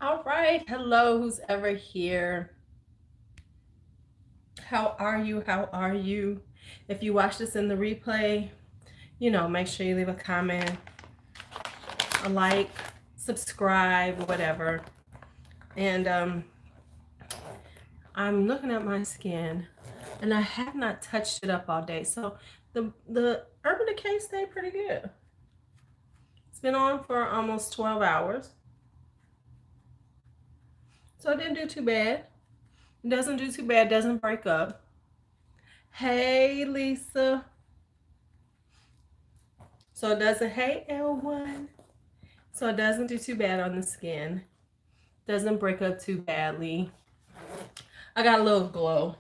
All right. Hello, who's ever here. How are you? How are you? If you watch this in the replay, make sure you leave a comment, a like, subscribe, whatever. And I'm looking at my skin and I have not touched it up all day. So the Urban Decay stayed pretty good. It's been on for almost 12 hours. So it didn't do too bad. It doesn't do too bad, doesn't break up. Hey, Lisa. So it doesn't, hey, L1. So it doesn't do too bad on the skin. Doesn't break up too badly. I got a little glow.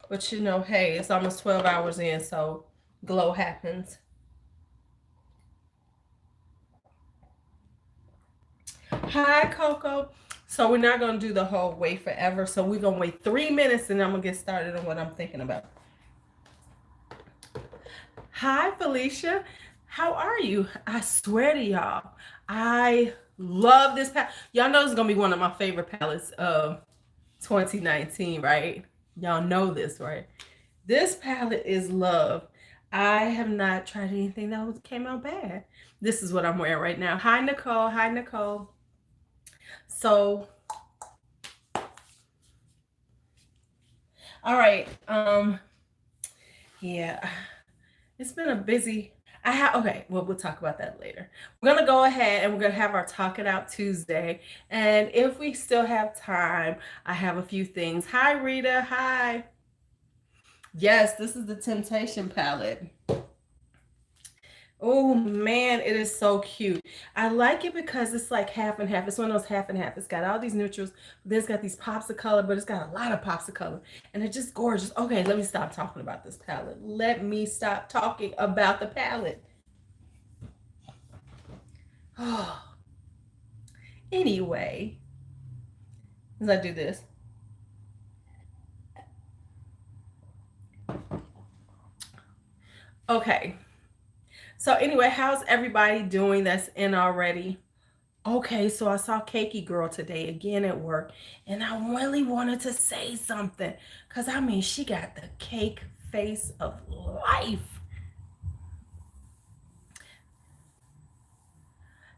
But hey, it's almost 12 hours in, so glow happens. Hi, Coco. So we're not going to do the whole wait forever. So we're going to wait 3 minutes and I'm going to get started on what I'm thinking about. Hi, Felicia. How are you? I swear to y'all, I love this palette. Y'all know it's going to be one of my favorite palettes of 2019, right? Y'all know this, right? This palette is love. I have not tried anything that came out bad. This is what I'm wearing right now. Hi, Nicole. Hi, Nicole. So, all right. Yeah, it's been a busy. Okay, well, we'll talk about that later. We're gonna go ahead and we're gonna have our Talk It Out Tuesday. And if we still have time, I have a few things. Hi, Rita. Hi. Yes, this is the Temptation palette. Oh man, it is so cute. I like it because it's like half and half. It's one of those half and half. It's got all these neutrals, but then it's got these pops of color, but it's got a lot of pops of color. And it's just gorgeous. Okay, let me stop talking about this palette. Let me stop talking about the palette. Oh, anyway, as I do this. Okay. So anyway, how's everybody doing that's in already? Okay, so I saw Cakey Girl today again at work, and I really wanted to say something because I mean, she got the cake face of life.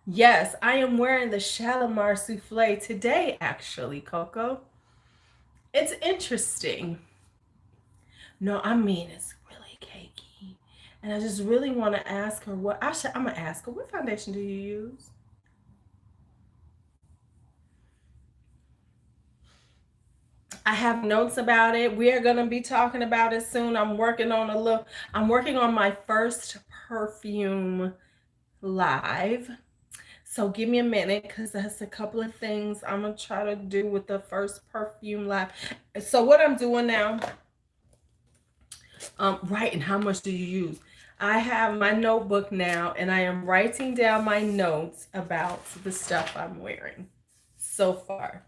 Yes, I am wearing the Shalimar Souffle today, actually, Coco. It's interesting. No, I mean, it's really cakey. And I just really want to ask her I'm going to ask her, what foundation do you use? I have notes about it. We are going to be talking about it soon. I'm working on my first perfume live. So give me a minute because that's a couple of things I'm going to try to do with the first perfume live. So what I'm doing now, right, and how much do you use? I have my notebook now and I am writing down my notes about the stuff I'm wearing so far.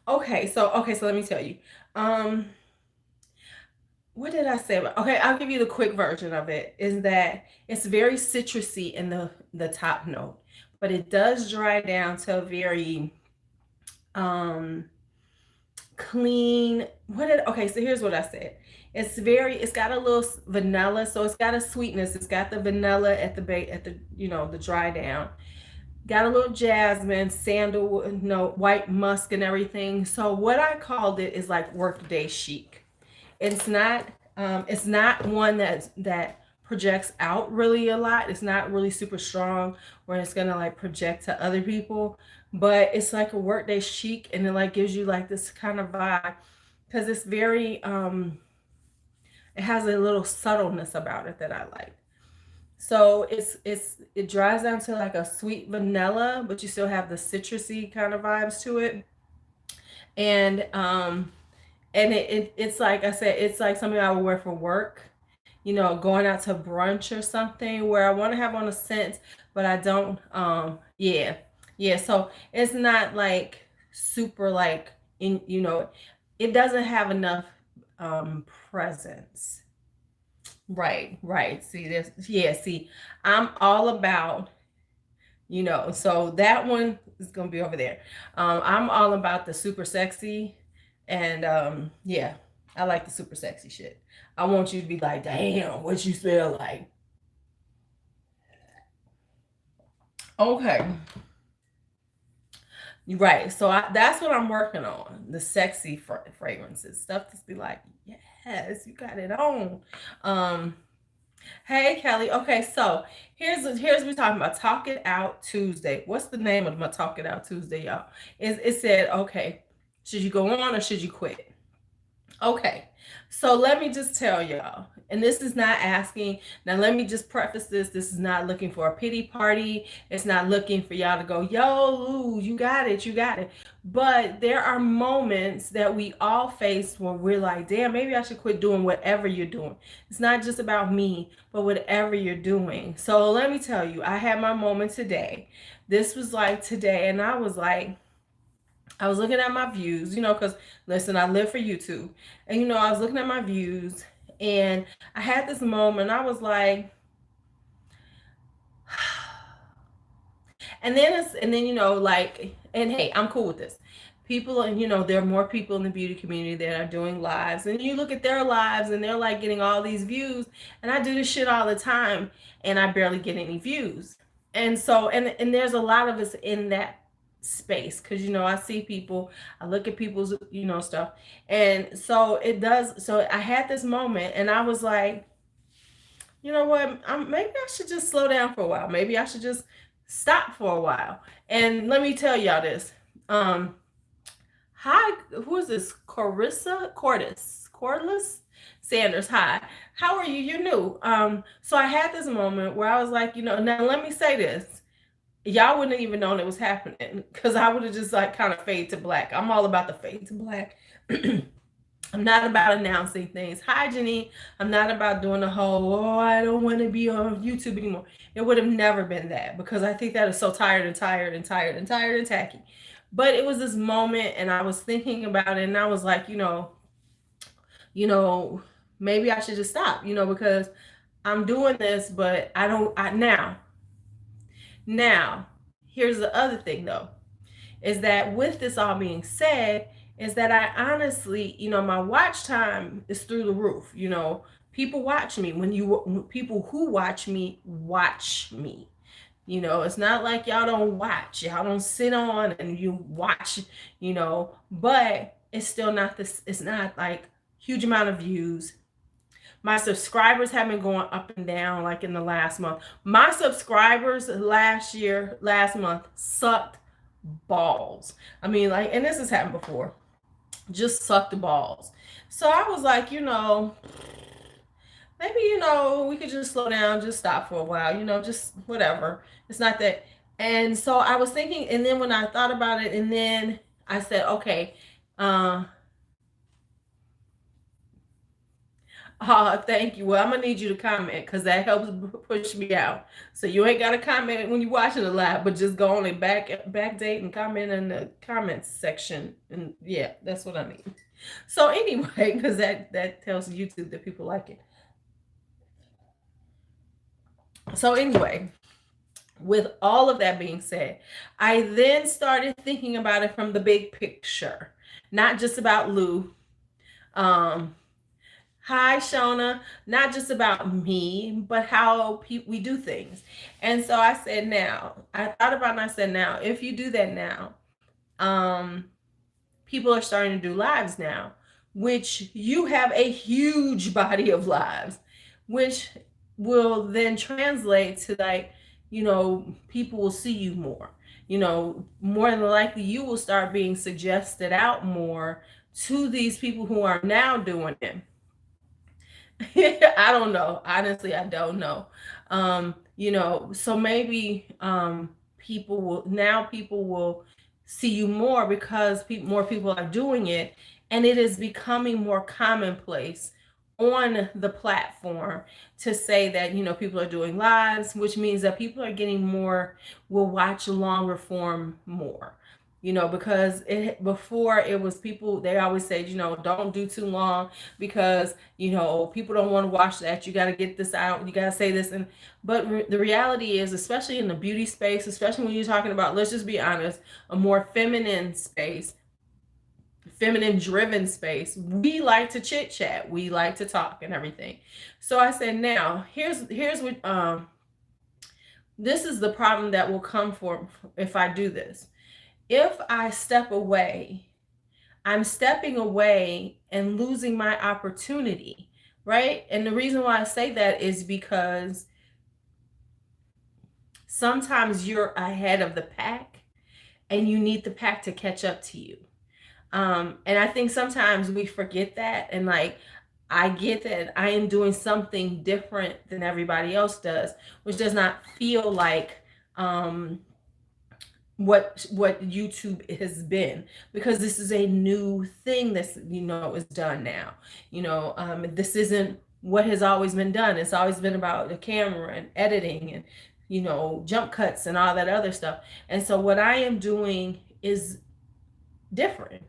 Okay, so let me tell you. Um, what did I say about? Okay, I'll give you the quick version of it. Is that it's very citrusy in the top note, but it does dry down to a very um clean. Okay, so here's what I said. It's got a little vanilla, so it's got a sweetness. It's got the vanilla at the dry down. Got a little jasmine, sandalwood, white musk and everything. So what I called it is like workday chic. It's not one that projects out really a lot. It's not really super strong where it's gonna like project to other people, but it's like a workday chic and it like gives you like this kind of vibe because it's very it has a little subtleness about it that I like. So it dries down to like a sweet vanilla, but you still have the citrusy kind of vibes to it. And it's like I said, it's like something I would wear for work, going out to brunch or something where I want to have on a scent, but I don't. Yeah, yeah. So it's not like super like it doesn't have enough presence. Right, right. See this? Yeah. See, I'm all about you know. So that one is gonna be over there. I'm all about the super sexy, and yeah, I like the super sexy shit. I want you to be like, damn, what you smell like. Okay, right. So that's what I'm working on. The sexy fragrances, stuff to be like, yes, you got it on. Um, Hey Kelly. Okay, so here's we talking about Talk It Out Tuesday. What's the name of my Talk It Out Tuesday, y'all? It said, okay, should you go on or should you quit? Okay, so let me just tell y'all, and this is not asking, now let me just preface this. This is not looking for a pity party. It's not looking for y'all to go, yo, Lou, you got it, you got it. But there are moments that we all face where we're like, damn, maybe I should quit doing whatever you're doing. It's not just about me, but whatever you're doing. So let me tell you, I had my moment today. This was like today, and I was like, I was looking at my views, you know, because listen, I live for YouTube. And, you know, I was looking at my views and I had this moment. I was like, and then, you know, like, and hey, I'm cool with this. People, and you know, there are more people in the beauty community that are doing lives. And you look at their lives and they're like getting all these views. And I do this shit all the time and I barely get any views. And so, and there's a lot of us in that space because you know I see people, I look at people's, you know, stuff, and so it does. So I had this moment and I was like, you know what, maybe I should just slow down for a while, maybe I should just stop for a while. And let me tell y'all this. um Hi, who is this? Cordless Sanders. Hi, how are you? You're new. So I had this moment where I was like, you know, now let me say this, y'all wouldn't have even known it was happening because I would have just like kind of fade to black. I'm all about the fade to black. I'm not about announcing things. Hi, Jenny. I'm not about doing the whole, oh, I don't want to be on YouTube anymore. It would have never been that because I think that is so tired and tired and tired and tired and tacky. But it was this moment and I was thinking about it and I was like, you know, maybe I should just stop, you know, because I'm doing this, but I don't, now, here's the other thing though, is that with this all being said, is that I honestly, you know, my watch time is through the roof. You know, people watch me. People who watch me. You know, it's not like y'all don't watch. Y'all don't sit on and you watch, you know, but it's still not this, it's not like huge amount of views. My subscribers have been going up and down like in the last month. My subscribers last month sucked balls. I mean, like, and this has happened before, just sucked the balls. So I was like, you know, maybe, you know, we could just slow down, just stop for a while, you know, just whatever. It's not that. And so I was thinking, and then when I thought about it, and then I said, okay, uh, thank you. Well, I'm gonna need you to comment because that helps push me out. So you ain't gotta comment when you're watching the live, but just go on and backdate and comment in the comments section. And yeah, that's what I mean. So anyway, because that tells YouTube that people like it. So anyway, with all of that being said, I then started thinking about it from the big picture, not just about Lou. Um, Hi, Shona. Not just about me, but how we do things. And so I said, now, I thought about it and I said, now, if you do that now, um, people are starting to do lives now, which you have a huge body of lives, which will then translate to like, you know, people will see you more. You know, more than likely, you will start being suggested out more to these people who are now doing it. I don't know. Honestly, I don't know. You know, so maybe people will see you more because more people are doing it and it is becoming more commonplace on the platform to say that, you know, people are doing lives, which means that people are getting more, will watch longer form more. because before it was people, they always said, don't do too long because, people don't want to watch that. You got to get this out. You got to say this. But the reality is, especially in the beauty space, especially when you're talking about, let's just be honest, a more feminine space, feminine driven space, we like to chit chat. We like to talk and everything. So I said, now here's what, this is the problem that will come for if I do this. If I step away, I'm stepping away and losing my opportunity, right? And the reason why I say that is because sometimes you're ahead of the pack and you need the pack to catch up to you. And I think sometimes we forget that. And like, I get that I am doing something different than everybody else does, which does not feel like, what YouTube has been, because this is a new thing that's is done now. This isn't what has always been done. It's always been about the camera and editing and jump cuts and all that other stuff. And so what I am doing is different.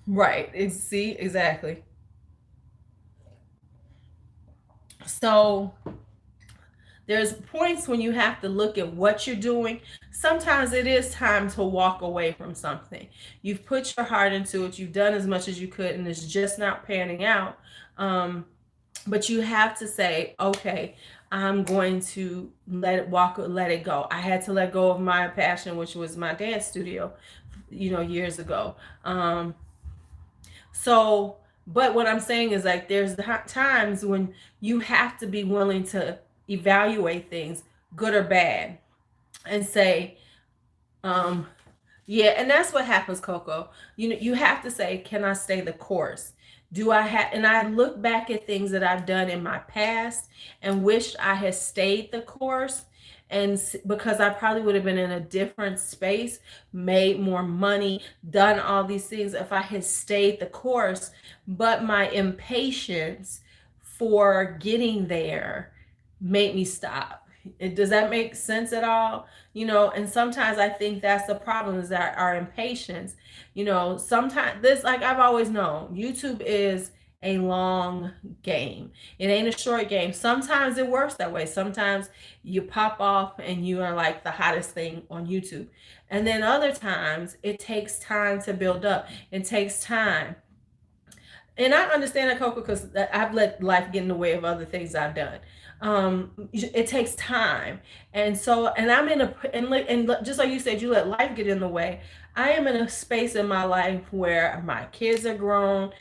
Right. See, exactly. So there's points when you have to look at what you're doing. Sometimes it is time to walk away from something. You've put your heart into it. You've done as much as you could, and it's just not panning out. But you have to say, okay, I'm going to let it go. I had to let go of my passion, which was my dance studio, years ago. So, but what I'm saying is, like, there's times when you have to be willing to evaluate things, good or bad, and say, yeah, and that's what happens, Coco. You have to say, can I stay the course? Do I have, and I look back at things that I've done in my past and wish I had stayed the course. And because I probably would have been in a different space, made more money, done all these things if I had stayed the course. But my impatience for getting there made me stop. Does that make sense at all? And sometimes I think that's the problem, is that our impatience. Sometimes this, like I've always known, YouTube is a long game. It ain't a short game. Sometimes it works that way. Sometimes you pop off and you are like the hottest thing on YouTube. And then other times it takes time to build up. It takes time. And I understand that, Coco, because I've let life get in the way of other things I've done. It takes time. And so, and I'm in and just like you said, you let life get in the way. I am in a space in my life where my kids are grown.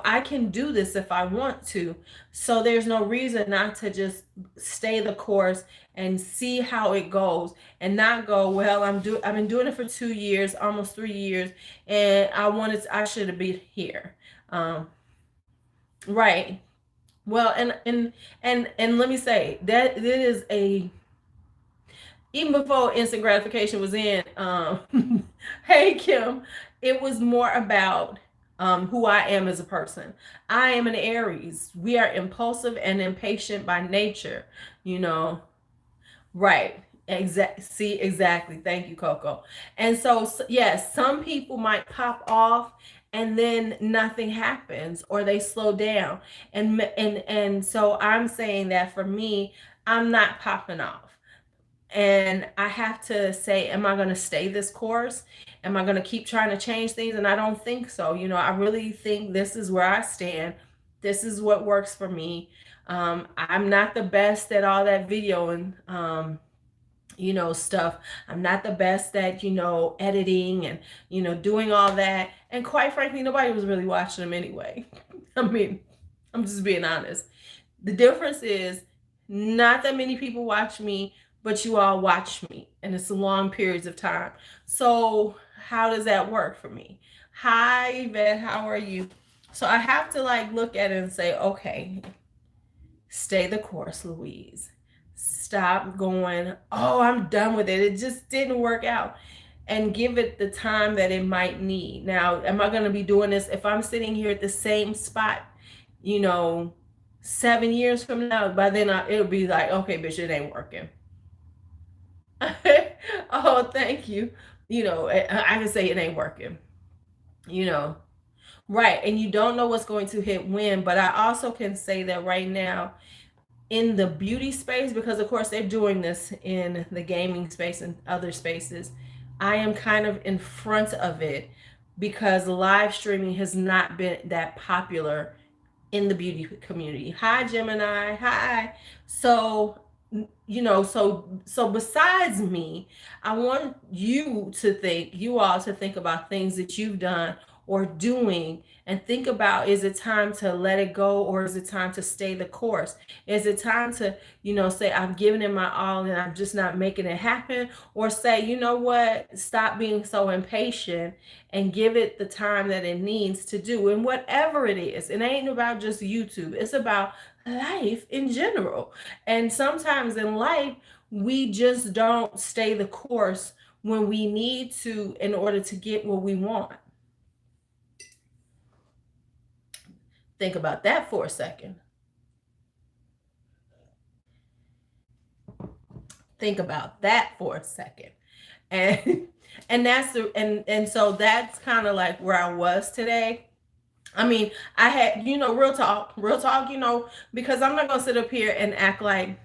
I can do this if I want to. So there's no reason not to just stay the course and see how it goes, and not go, well, I've been doing it for 2 years, almost 3 years, and I should have been here. Right. Well, and let me say that it is even before instant gratification was in, hey Kim, it was more about who I am as a person. I am an Aries. We are impulsive and impatient by nature, Right. See, exactly. Thank you, Coco. And so, yes, some people might pop off and then nothing happens, or they slow down. And so I'm saying that for me, I'm not popping off. And I have to say, am I going to stay this course? Am I going to keep trying to change things? And I don't think so. I really think this is where I stand. This is what works for me. I'm not the best at all that video and stuff. I'm not the best at editing and doing all that. And quite frankly, nobody was really watching them anyway. I mean, I'm just being honest. The difference is, not that many people watch me, but you all watch me, and it's long periods of time. So how does that work for me? Hi, Yvette, how are you? So I have to look at it and say, okay, stay the course, Louise. Stop going, oh, I'm done with it. It just didn't work out. And give it the time that it might need. Now, am I going to be doing this if I'm sitting here at the same spot, 7 years from now? By then, it'll be like, okay, bitch, it ain't working. Oh, thank you. I can say it ain't working. You know, right. And you don't know what's going to hit when, but I also can say that right now in the beauty space, because of course they're doing this in the gaming space and other spaces, I am kind of in front of it because live streaming has not been that popular in the beauty community. Hi, Gemini. Hi. So, so besides me, I want you all to think about things that you've done or doing, and think about, is it time to let it go, or is it time to stay the course? Is it time to, say I've given it my all and I'm just not making it happen? Or say, you know what, stop being so impatient and give it the time that it needs to do. And whatever it is, it ain't about just YouTube, it's about life in general. And sometimes in life, we just don't stay the course when we need to in order to get what we want. Think about that for a second. Think about that for a second. And and so that's kind of like where I was today. I mean, I had, real talk, because I'm not gonna sit up here and act like,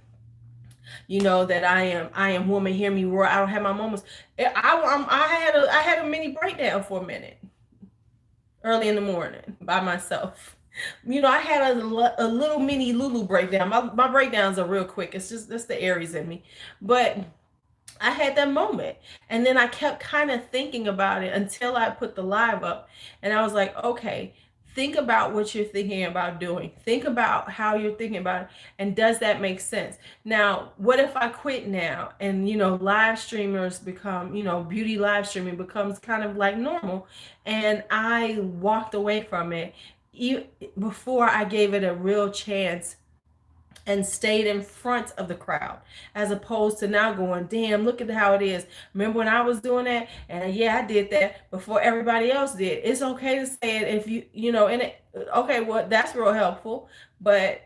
that I am woman, hear me roar. I don't have my moments. I had a mini breakdown for a minute early in the morning by myself. I had a little mini Lulu breakdown. My breakdowns are real quick. It's just that's the Aries in me, but I had that moment. And then I kept kind of thinking about it until I put the live up. And I was like, okay, think about what you're thinking about doing. Think about how you're thinking about it. And does that make sense? Now, what if I quit now and, live streamers become, beauty live streaming becomes kind of like normal. And I walked away from it before I gave it a real chance and stayed in front of the crowd, as opposed to now going, damn, look at how it is. Remember when I was doing that? And yeah, I did that before everybody else did. It's okay to say it if and okay, well, that's real helpful. But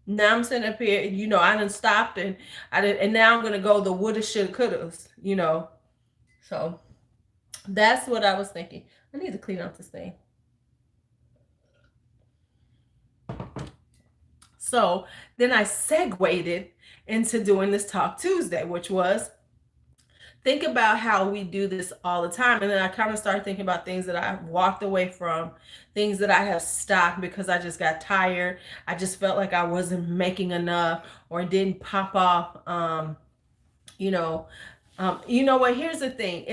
now I'm sitting up here, I done stopped and and now I'm gonna go the woulda, shoulda, couldas. So that's what I was thinking. I need to clean up this thing. So then I segued into doing this Talk Tuesday, which was think about how we do this all the time. And then I kind of started thinking about things that I walked away from, things that I have stopped because I just got tired. I just felt like I wasn't making enough or it didn't pop off. You know what? Here's the thing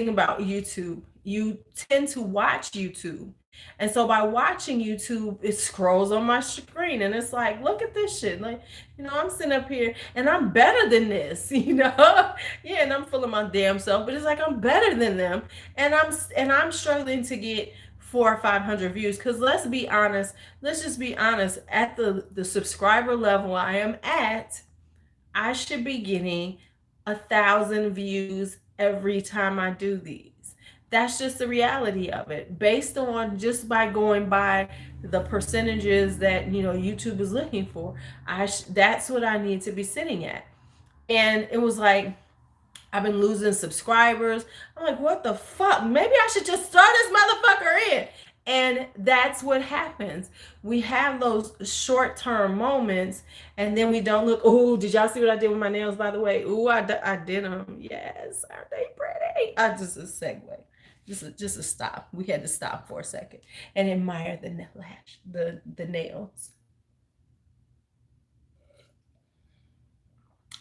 about YouTube. You tend to watch YouTube. And so by watching YouTube, it scrolls on my screen and it's like, look at this shit. Like, I'm sitting up here and I'm better than this, Yeah, and I'm full of my damn self, but it's like I'm better than them. And I'm struggling to get 400 or 500 views. Cause let's just be honest, at the subscriber level I am at, I should be getting 1,000 views every time I do these. That's just the reality of it, based on just by going by the percentages that YouTube is looking for. That's what I need to be sitting at. And it was like I've been losing subscribers. I'm like, what the fuck? Maybe I should just throw this motherfucker in. And that's what happens. We have those short-term moments, and then we don't look. Oh, did y'all see what I did with my nails, by the way? Oh, I did them. Yes, aren't they pretty? Just a segue. Just a stop. We had to stop for a second and admire the nails.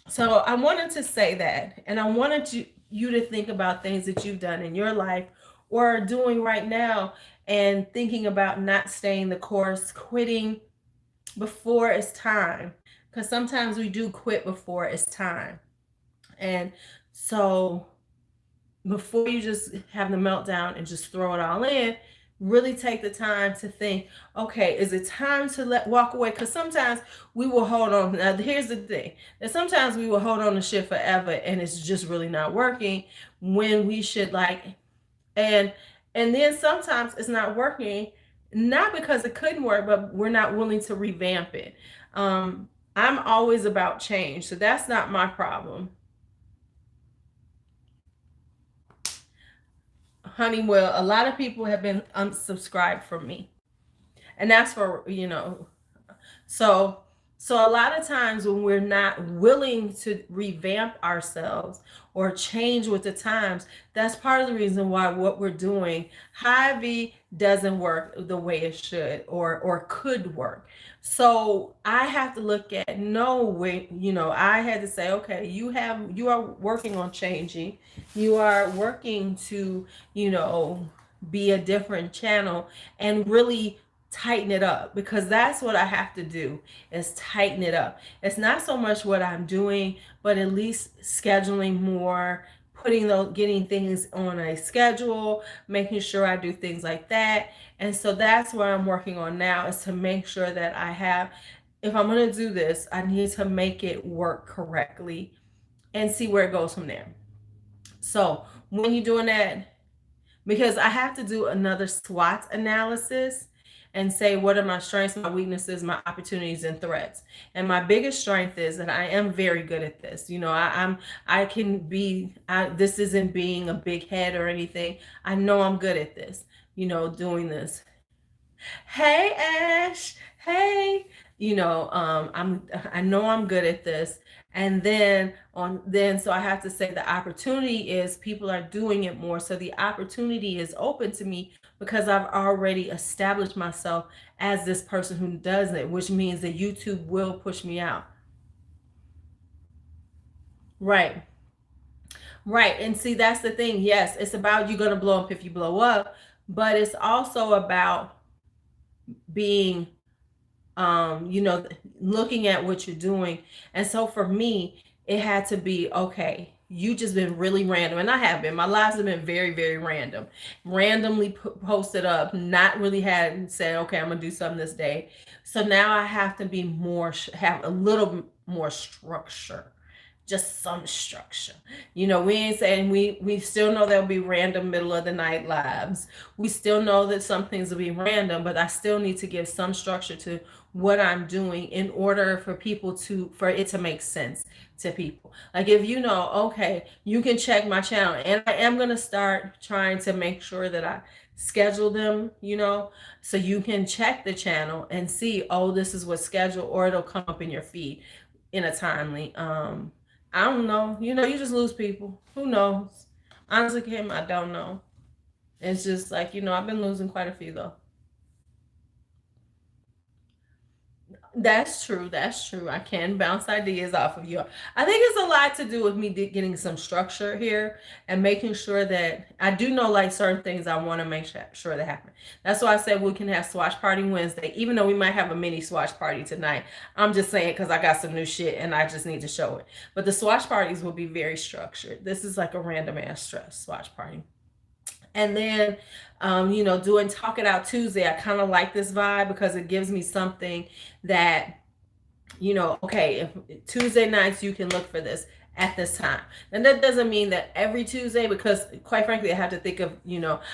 So I wanted to say that, and I wanted you to think about things that you've done in your life or are doing right now, and thinking about not staying the course, quitting before it's time. Because sometimes we do quit before it's time. And so before you just have the meltdown and just throw it all in, really take the time to think, okay, is it time to walk away? Because sometimes we will hold on. Now, here's the thing, that sometimes we will hold on to shit forever and it's just really not working, when we should and then sometimes it's not working, not because it couldn't work, but we're not willing to revamp it. I'm I'm always about change, so that's not my problem. Honey, well, a lot of people have been unsubscribed from me. And that's for, so so a lot of times when we're not willing to revamp ourselves or change with the times, that's part of the reason why what we're doing, Hy-Vee, doesn't work the way it should or could work. So I have to look at no way, I had to say, okay, you are working on changing. You are working to, be a different channel and really tighten it up, because that's what I have to do, is tighten it up. It's not so much what I'm doing, but at least scheduling more, getting things on a schedule, making sure I do things like that. And so that's what I'm working on now, is to make sure that if I'm going to do this, I need to make it work correctly and see where it goes from there. So when you're doing that, because I have to do another SWOT analysis and say what are my strengths, my weaknesses, my opportunities and threats. And my biggest strength is that I am very good at this. I can be, this isn't being a big head or anything. I know I'm good at this, doing this. Hey Ash, hey, I know I'm good at this. And then so I have to say the opportunity is people are doing it more, so the opportunity is open to me because I've already established myself as this person who does it, which means that YouTube will push me out. Right. Right. And see, that's the thing. Yes, it's about, you're going to blow up if you blow up, but it's also about being, looking at what you're doing. And so for me, it had to be, okay, you just been really random. And I have been. My lives have been very, very random. Randomly posted up, not really had said, okay, I'm going to do something this day. So now I have to be have a little more structure, just some structure. We ain't saying, we still know there'll be random middle of the night lives. We still know that some things will be random, but I still need to give some structure to what I'm doing in order for it to make sense to people. Like, if okay, you can check my channel, and I am going to start trying to make sure that I schedule them, so you can check the channel and see, oh, this is what's scheduled, or it'll come up in your feed in a timely, I don't know. You just lose people. Who knows? Honestly, Kim, I don't know. It's just like, I've been losing quite a few though. That's true. That's true. I can bounce ideas off of you. I think it's a lot to do with me getting some structure here and making sure that I do know, like, certain things I want to make sure that happen. That's why I said we can have Swatch Party Wednesday, even though we might have a mini Swatch Party tonight. I'm just saying because I got some new shit and I just need to show it. But the Swatch Parties will be very structured. This is like a random ass Swatch Party. And then, doing Talk It Out Tuesday, I kind of like this vibe because it gives me something that, okay, if Tuesday nights you can look for this at this time. And that doesn't mean that every Tuesday, because quite frankly, I have to think of,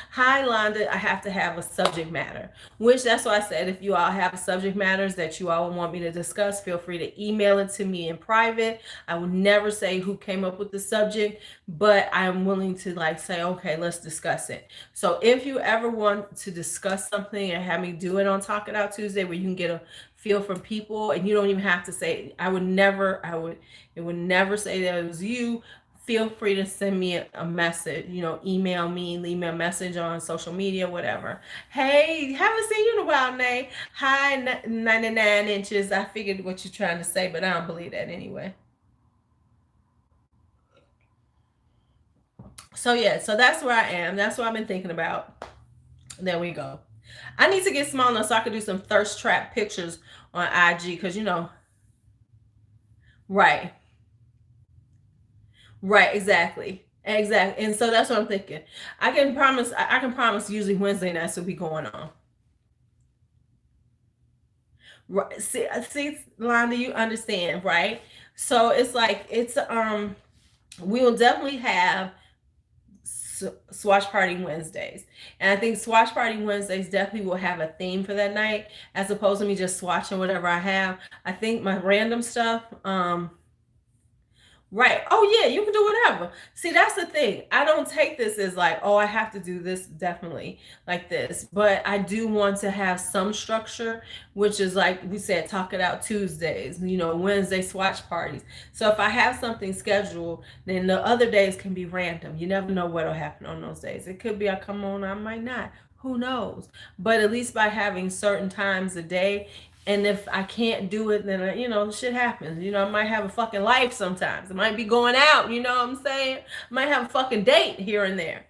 hi Londa, I have to have a subject matter, which that's why I said, if you all have subject matters that you all want me to discuss, feel free to email it to me in private. I would never say who came up with the subject, but I'm willing to, like, say, okay, let's discuss it. So if you ever want to discuss something and have me do it on Talk It Out Tuesday, where you can get a feel from people, and you don't even have to say, it would never say that it was you. Feel free to send me a message, email me, leave me a message on social media, whatever. Hey, haven't seen you in a while, Nay. Hi, 99 inches. I figured what you're trying to say, but I don't believe that anyway. So yeah, so that's where I am. That's what I've been thinking about. There we go. I need to get small enough so I can do some thirst trap pictures on IG, because right, right, exactly. And so that's what I'm thinking. I can promise usually Wednesday nights will be going on. Right. See, Londa, you understand, right? So it's like, we will definitely have Swatch Party Wednesdays. And I think Swatch Party Wednesdays definitely will have a theme for that night, as opposed to me just swatching whatever I have. I think my random stuff, right. Oh yeah, you can do whatever. See, that's the thing. I don't take this as like, oh, I have to do this definitely like this. But I do want to have some structure, which is like we said, talk it out Tuesdays, Wednesday swatch parties. So if I have something scheduled, then the other days can be random. You never know what'll happen on those days. It could be I come on, I might not. Who knows? But at least by having certain times a day, and if I can't do it, then, shit happens. I might have a fucking life sometimes. I might be going out, you know what I'm saying? I might have a fucking date here and there.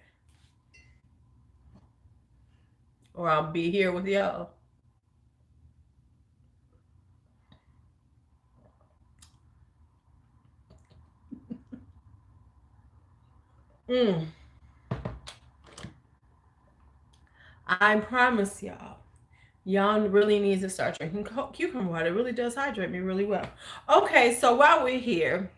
Or I'll be here with y'all. I promise y'all. Y'all really need to start drinking cucumber water. It really does hydrate me really well. Okay, so while we're here,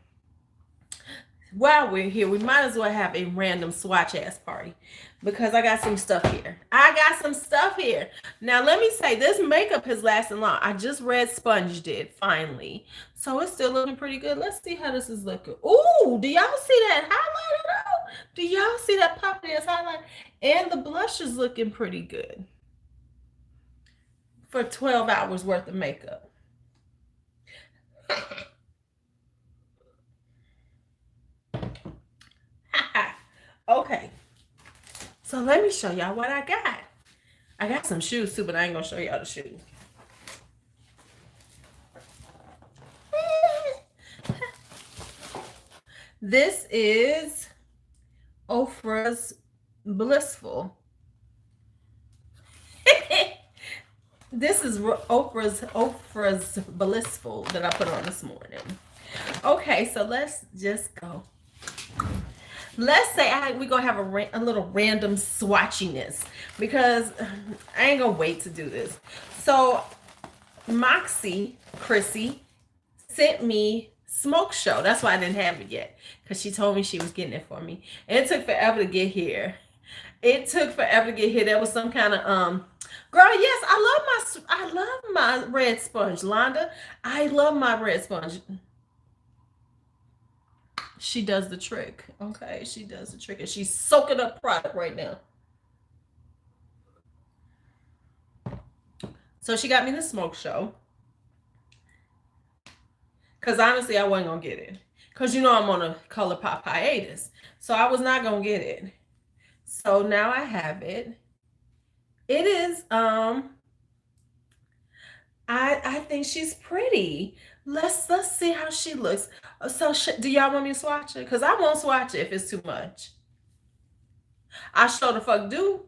we might as well have a random swatch ass party because I got some stuff here. Now, let me say, this makeup has lasted long. I just red sponged it finally. So it's still looking pretty good. Let's see how this is looking. Ooh, do y'all see that highlight at all? Do y'all see that poppy ass highlight? And the blush is looking pretty good for 12 hours worth of makeup. Okay, so let me show y'all what I got. I got some shoes too, but I ain't gonna show y'all the shoes. This is Ofra's Blissful. This is Ofra's Blissful that I put on this morning. Okay, so let's just go. Let's say we're going to have a little random swatchiness because I ain't going to wait to do this. So Chrissy, sent me Smoke Show. That's why I didn't have it yet, because she told me she was getting it for me. And it took forever to get here. There was some kind of girl, yes, I love my red sponge, Londa. I love my red sponge. She does the trick. Okay, she does the trick, and she's soaking up product right now. So she got me the Smoke Show. Because honestly, I wasn't going to get it. Because I'm on a ColourPop hiatus. So I was not going to get it. So now I have it. It is, I think she's pretty. Let's see how she looks. So do y'all want me to swatch it? Because I won't swatch it if it's too much. I sure the fuck do.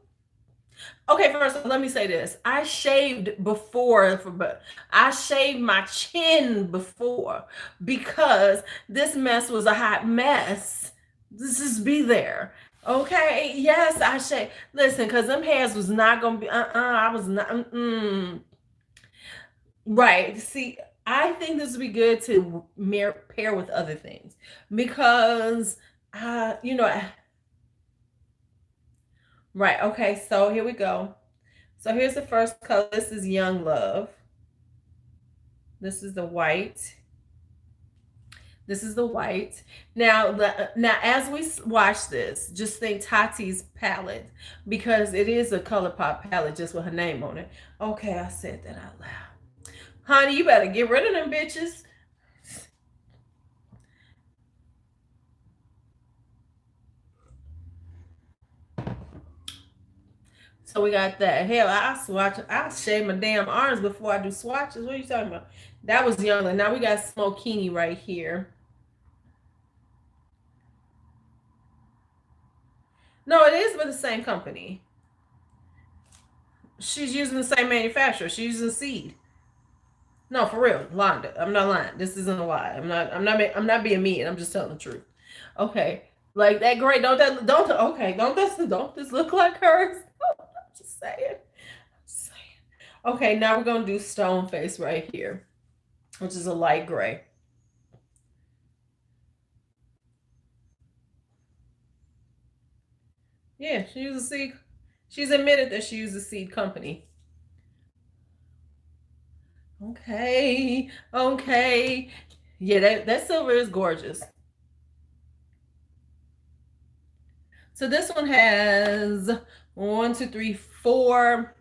Okay, first let me say this. I shaved before, but I shaved my chin before because this mess was a hot mess. Just be there. Okay, yes, I shaved. Listen, because them hairs was not going to be, I was not, Right. See, I think this would be good to pair with other things because, right. Okay. So here we go. So here's the first color. This is Young Love. This is the white. Now, as we watch this, just think Tati's palette because it is a ColourPop palette just with her name on it. Okay, I said that out loud. Honey, you better get rid of them bitches. So we got that. Hell, I'll shave my damn arms before I do swatches. What are you talking about? That was Young. Now we got Smokini right here. No, it is with the same company. She's using the same manufacturer. She's using Seed. No, for real, Londa. I'm not lying. This isn't a lie. I'm not being mean. I'm just telling the truth. Okay, like that gray. Don't this look like hers? I'm just saying. Okay, now we're gonna do Stone Face right here, which is a light gray. Yeah, she uses seed. She's admitted that she uses seed company. Okay, okay. Yeah, that silver is gorgeous. So this one has 1, 2, 3, 4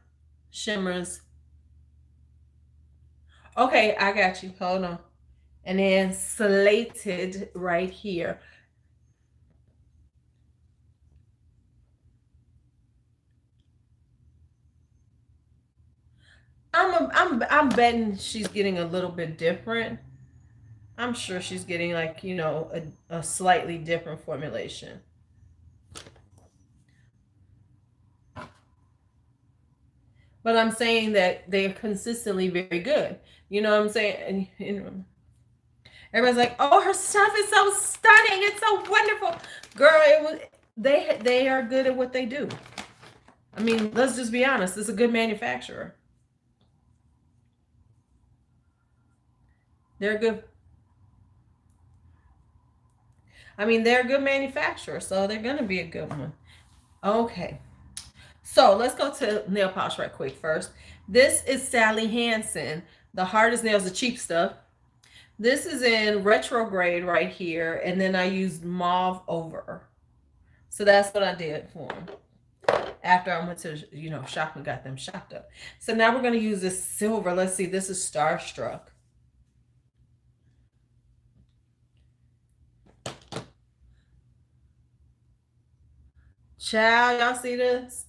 shimmers. Okay, I got you. Hold on. And then slated right here. I'm betting she's getting a little bit different. I'm sure she's getting like, a slightly different formulation. But I'm saying that they're consistently very good. You know what I'm saying? And everybody's like, "Oh, her stuff is so stunning. It's so wonderful." Girl, they are good at what they do. I mean, let's just be honest. It's a good manufacturer. They're good. I mean, they're a good manufacturer, so they're gonna be a good one. Okay. So let's go to nail polish right quick first. This is Sally Hansen. The hardest nails, the cheap stuff. This is in retrograde right here, and then I used mauve over. So that's what I did for them. After I went to, shop and got them shopped up. So now we're going to use this silver. Let's see. This is Starstruck. Child, y'all see this?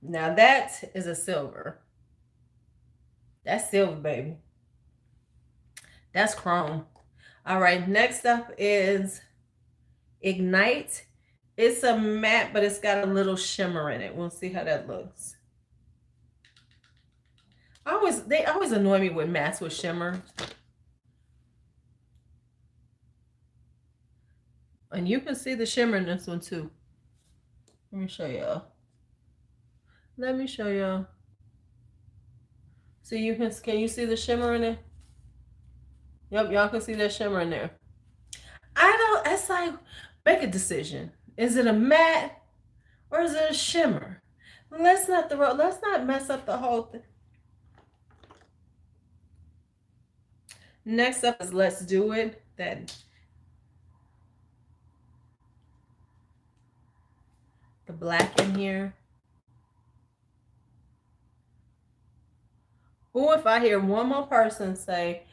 Now that is a silver. That's silver, baby. That's chrome. All right, next up is Ignite. It's a matte, but it's got a little shimmer in it. We'll see how that looks. They always annoy me with mattes with shimmer. And you can see the shimmer in this one too. Let me show y'all. Let me show y'all. So can you see the shimmer in it? Yep, y'all can see that shimmer in there. It's like, make a decision. Is it a matte or is it a shimmer? Let's not mess up the whole thing. Next up is Let's Do It. The black in here. Or if I hear one more person say,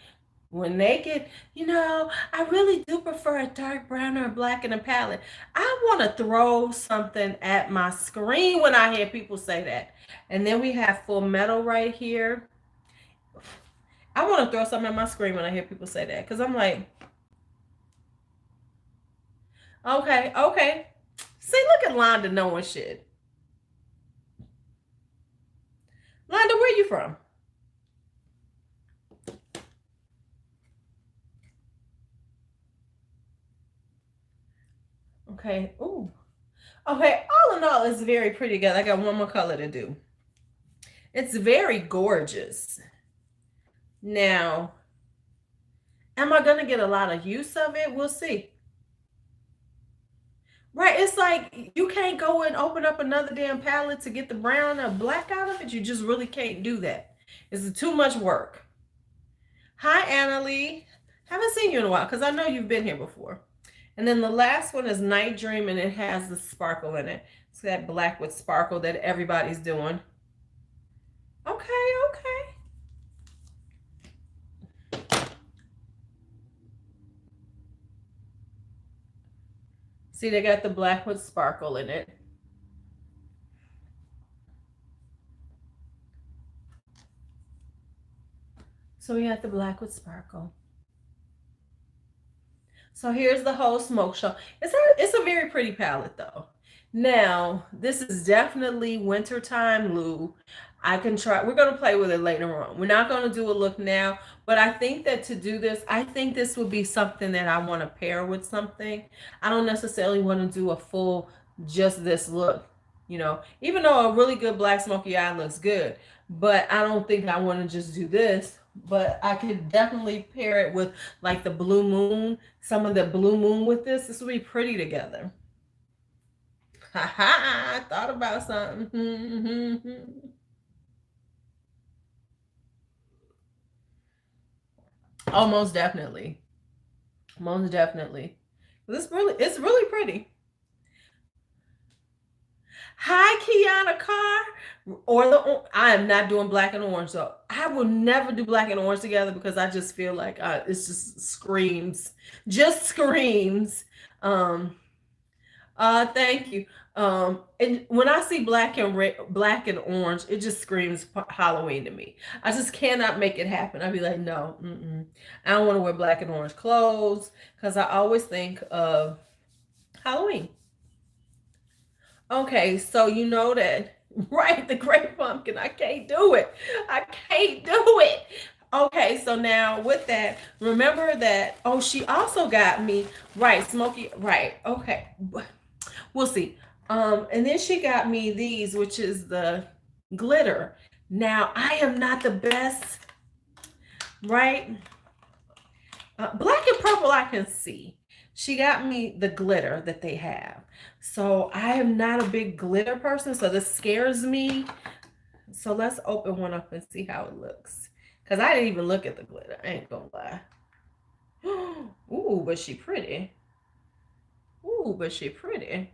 when they get, I really do prefer a dark brown or a black in a palette. I want to throw something at my screen when I hear people say that. And then we have Full Metal right here. I want to throw something at my screen when I hear people say that. Because I'm like, okay. See, look at Londa knowing shit. Londa, where you from? Okay. Ooh. Okay. All in all, it's very pretty together. I got one more color to do. It's very gorgeous. Now, am I going to get a lot of use of it? We'll see. Right. It's like you can't go and open up another damn palette to get the brown or black out of it. You just really can't do that. It's too much work. Hi, Annalie. Haven't seen you in a while because I know you've been here before. And then the last one is Night Dream, and it has the sparkle in it. It's that black with sparkle that everybody's doing. Okay. See, they got the black with sparkle in it. So we got the black with sparkle. So here's the whole smoke show. It's a very pretty palette though. Now, this is definitely wintertime, Lou. We're going to play with it later on. We're not going to do a look now, but I think that to do this, I think this would be something that I want to pair with something. I don't necessarily want to do a full, just this look, even though a really good black smoky eye looks good, but I don't think I want to just do this, but I could definitely pair it with like the blue moon, some of the blue moon with this. This would be pretty together. Ha ha, I thought about something. Oh, most definitely. Most definitely. It's really pretty. Hi, Kiana Carr. I am not doing black and orange. So I will never do black and orange together because I just feel like it's just screams. Um, thank you. And when I see black and orange, it just screams Halloween to me. I just cannot make it happen. I'd be like, no, I don't want to wear black and orange clothes because I always think of Halloween. Okay, so you know that, right? The great pumpkin. I can't do it. I can't do it. Okay, so now with that, remember that. Oh, she also got me right, smoky. Right. Okay, we'll see. And then she got me these, which is the glitter. Now I am not the best, right? Black and purple, I can see. She got me the glitter that they have. So I am not a big glitter person, so this scares me. So let's open one up and see how it looks. Because I didn't even look at the glitter. I ain't gonna lie. Ooh, but she pretty. Ooh, but she pretty.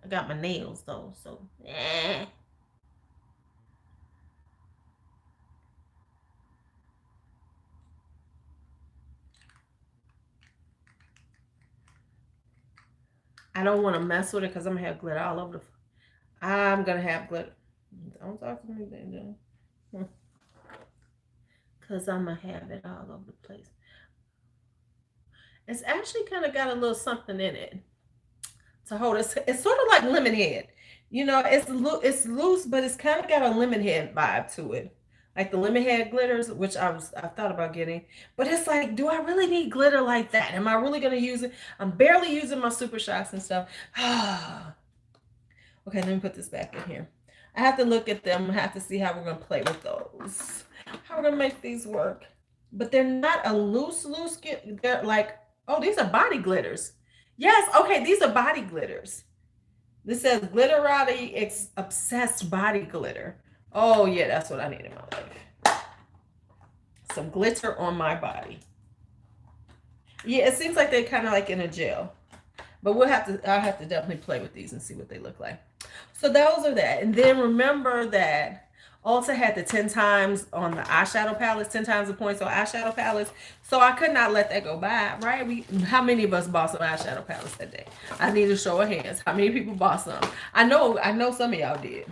I got my nails though, so I don't want to mess with it because I'm gonna have glitter all over I'm gonna have glitter. Don't talk to me, then. Because I'm gonna have it all over the place. It's actually kind of got a little something in it to hold it. It's sort of like lemon head. You know, it's loose, but it's kind of got a lemon head vibe to it. Like the lemon head glitters, which I thought about getting. But it's like, do I really need glitter like that? Am I really gonna use it? I'm barely using my super shots and stuff. Okay, let me put this back in here. I have to look at them. I have to see how we're gonna play with those. How we're gonna make these work. But they're not a loose. They're like, oh, these are body glitters. Yes, okay, these are body glitters. This says glitterati obsessed body glitter. Oh yeah, that's what I need in my life. Some glitter on my body. Yeah, it seems like they're kind of like in a gel. But I'll have to definitely play with these and see what they look like. So those are that. And then remember that Ulta had the 10 times on the eyeshadow palettes, 10 times the points on eyeshadow palettes. So I could not let that go by, right? How many of us bought some eyeshadow palettes that day? I need a show of hands. How many people bought some? I know some of y'all did.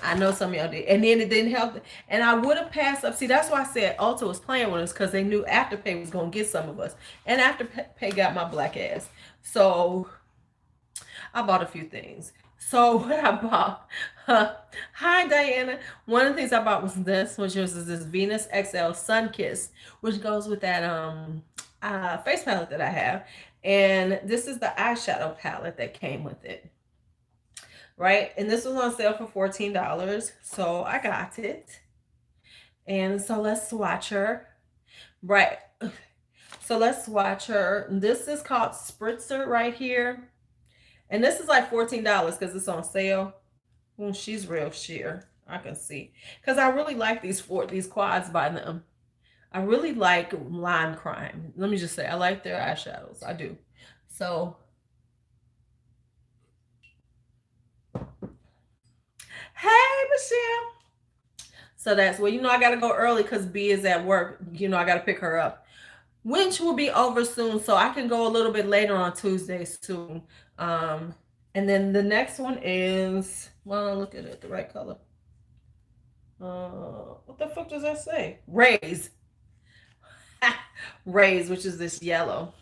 I know some of y'all did. And then it didn't help. And I would have passed up. See, that's why I said Ulta was playing with us because they knew Afterpay was going to get some of us. And Afterpay got my black ass. So I bought a few things. So what I bought, hi Diana. One of the things I bought was which is this Venus XL Sun Kiss, which goes with that face palette that I have. And this is the eyeshadow palette that came with it. Right? And this was on sale for $14. So I got it. And so let's swatch her. Right. So let's swatch her. This is called Spritzer right here. And this is like $14 because it's on sale. She's real sheer. I can see. Because I really like these quads by them. I really like Lime Crime. Let me just say, I like their eyeshadows. I do. So, hey, Michelle. So that's, well, I got to go early because B is at work. I got to pick her up. Which will be over soon. So I can go a little bit later on Tuesdays too. And then the next one is, well, look at it, the right color. What the fuck does that say? Raise. Raise, which is this yellow.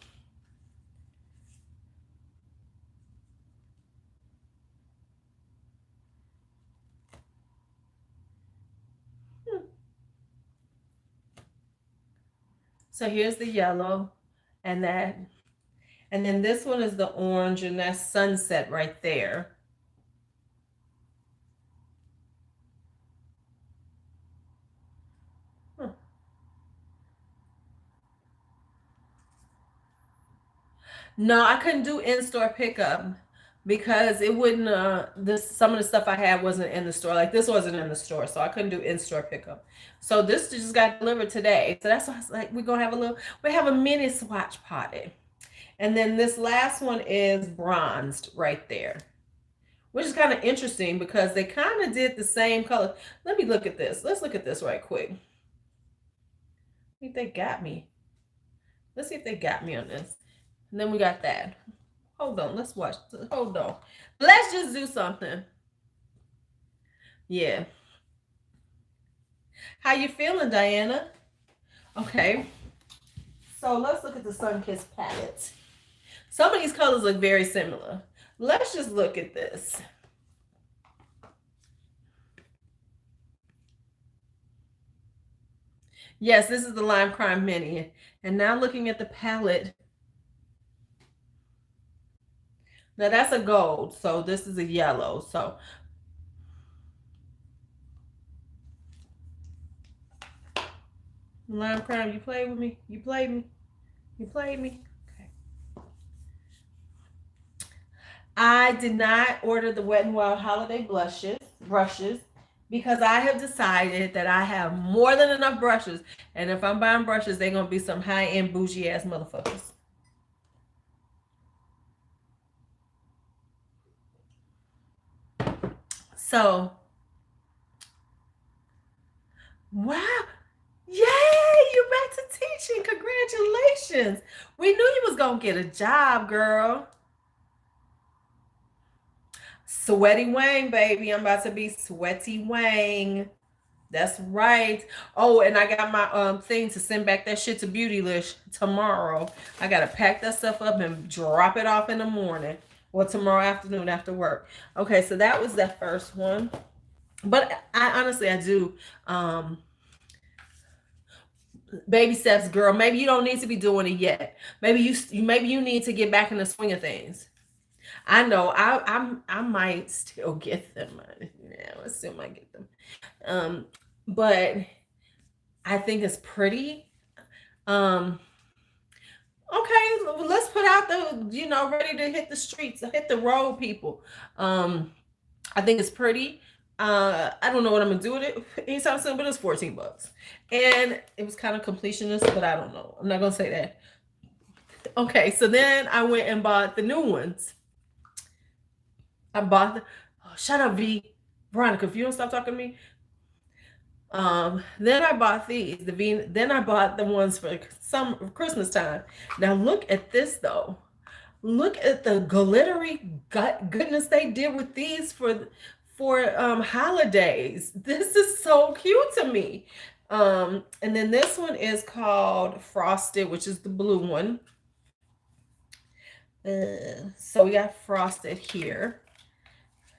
So here's the yellow, and then this one is the orange, and that's sunset right there. No, I couldn't do in-store pickup because it wouldn't this some of the stuff I had wasn't in the store. Like this wasn't in the store, so I couldn't do in-store pickup. So this just got delivered today. So that's why I was like, we're gonna have we have a mini swatch party. And then this last one is bronzed right there, which is kind of interesting because they kind of did the same color. Let me look at this. Let's look at this right quick. I think they got me. Let's see if they got me on this. And then we got that. Hold on, let's watch. Hold on. Let's just do something. Yeah. How you feeling, Diana? Okay. So let's look at the Sunkissed palette. Some of these colors look very similar. Let's just look at this. Yes, this is the Lime Crime Mini. And now looking at the palette. Now that's a gold, so this is a yellow. So Lime Crime, you played with me? You played me? You played me? Okay. I did not order the Wet n Wild Holiday brushes because I have decided that I have more than enough brushes. And if I'm buying brushes, they're going to be some high-end bougie ass motherfuckers. So, wow. Yay, you're back to teaching. Congratulations. We knew you was going to get a job, girl. Sweaty Wang, baby. I'm about to be Sweaty Wang. That's right. Oh, and I got my thing to send back that shit to Beautylish tomorrow. I gotta pack that stuff up and drop it off in the morning or tomorrow afternoon after work. Okay, so that was that first one. But I honestly I do baby steps, girl. Maybe you don't need to be doing it yet. Maybe you need to get back in the swing of things. I know I might still get them. Yeah, I still might get them. But I think it's pretty. Okay, let's put out the, ready to hit the streets, hit the road, people. I think it's pretty. I don't know what I'm gonna do with it anytime soon, but it's $14. And it was kind of completionist, but I don't know. I'm not gonna say that. Okay, so then I went and bought the new ones. I bought shut up, V. Veronica, if you don't stop talking to me. Then I bought these, then I bought the ones for some Christmas time. Now look at this though. Look at the glittery goodness they did with these for holidays. This is so cute to me. And then this one is called Frosted, which is the blue one. So we got Frosted here.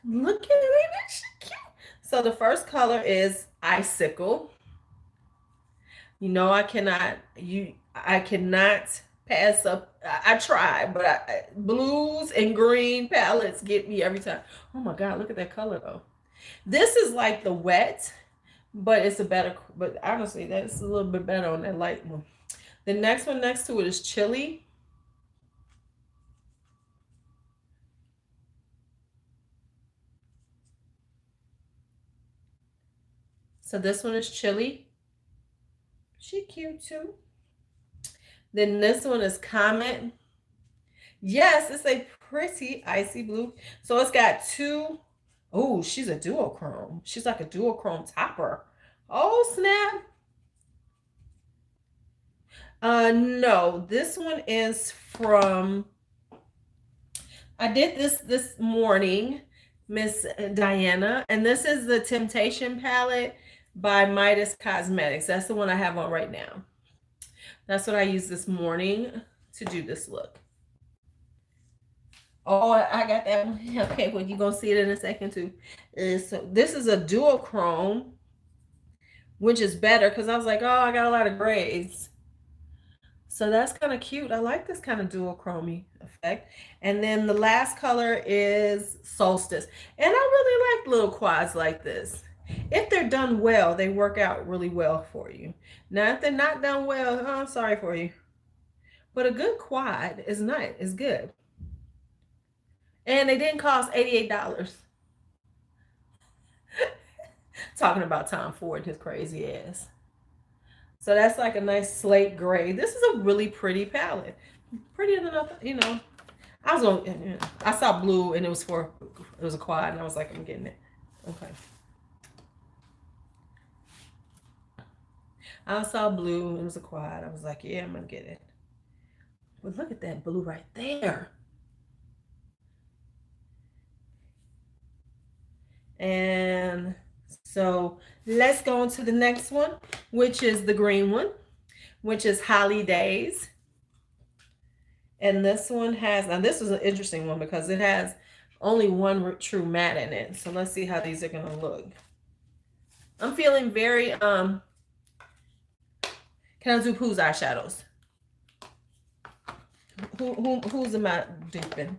Look at it, it's cute. So the first color is Icicle. I cannot pass up. I try, but blues and green palettes get me every time. Oh my God, look at that color though. This is like the wet, but but honestly, that's a little bit better on that light one. The next one next to it is Chili. So this one is Chili. She cute too. Then this one is Comet. Yes, it's a pretty icy blue. So it's got two. Oh, she's a duochrome. She's like a duochrome topper. Oh, snap. No, this one is from, I did this morning, Miss Diana, and this is the Temptation palette by Midas Cosmetics. That's the one I have on right now. That's what I used this morning to do this look. Oh, I got that one. Okay, well, you're going to see it in a second too. So this is a duochrome, which is better because I was like, oh, I got a lot of grays. So that's kind of cute. I like this kind of duochrome effect. And then the last color is Solstice. And I really like little quads like this. If they're done well, they work out really well for you. Now, if they're not done well, I'm sorry for you. But a good quad is nice, is good. And they didn't cost $88. Talking about Tom Ford and his crazy ass. So that's like a nice slate gray. This is a really pretty palette. Prettier than I was going. I saw blue and it was a quad, and I was like, I'm getting it. Okay. I saw blue and it was a quad. I was like, yeah, I'm gonna get it. But look at that blue right there. And so let's go on to the next one, which is the green one, which is Holidays. And this one has, now this was an interesting one because it has only one true matte in it. So let's see how these are gonna look. I'm feeling very, can I do whose eyeshadows? Who's am I duping?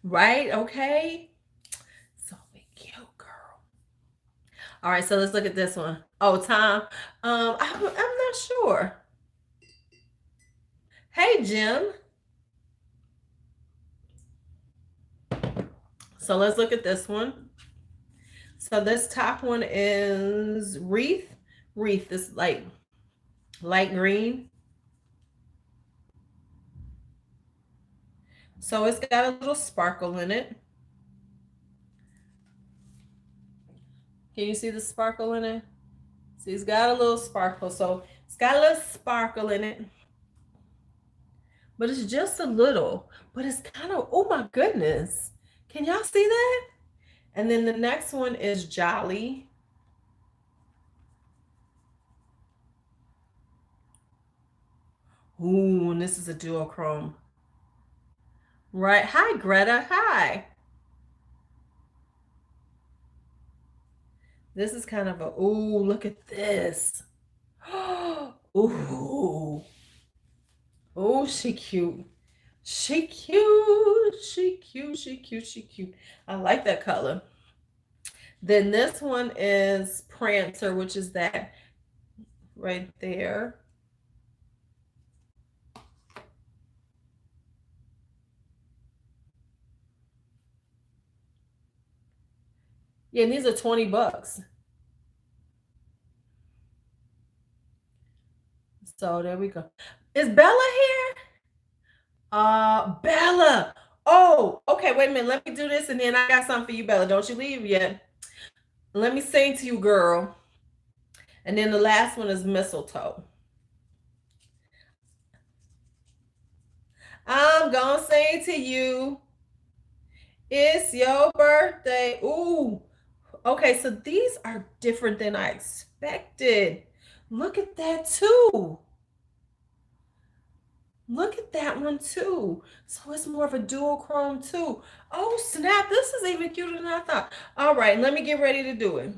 Right, okay. So cute, girl. All right, so let's look at this one. Oh, Tom. I'm not sure. Hey, Jim. So let's look at this one. So this top one is Wreath. Wreath is like light green. So it's got a little sparkle in it. Can you see the sparkle in it? See, it's got a little sparkle. So it's got a little sparkle in it. But it's just a little. But it's kind of, oh my goodness. Can y'all see that? And then the next one is Jolly. Ooh, and this is a duochrome. Right. Hi, Greta. Hi. This is kind of a, ooh, look at this. Ooh. Oh, she cute. She cute. She cute. She cute. She cute. I like that color. Then this one is Prancer, which is that right there. Yeah, and these are $20. So there we go. Is Bella here? Bella. Oh, okay. Wait a minute. Let me do this, and then I got something for you, Bella. Don't you leave yet. Let me sing to you, girl. And then the last one is Mistletoe. I'm gonna sing to you. It's your birthday. Ooh. Okay, so these are different than I expected. Look at that too. Look at that one too. So it's more of a duochrome too. Oh snap, this is even cuter than I thought. All right, let me get ready to do it.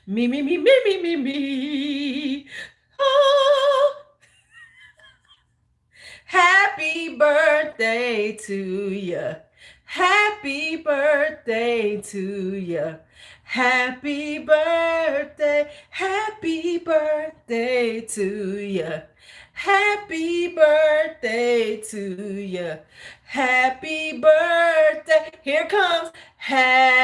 Me, me, me, me, me, me, me. Oh. Happy birthday to you. Happy birthday to you. Happy birthday. Happy birthday to you. Happy birthday to you. Happy birthday. Here comes happy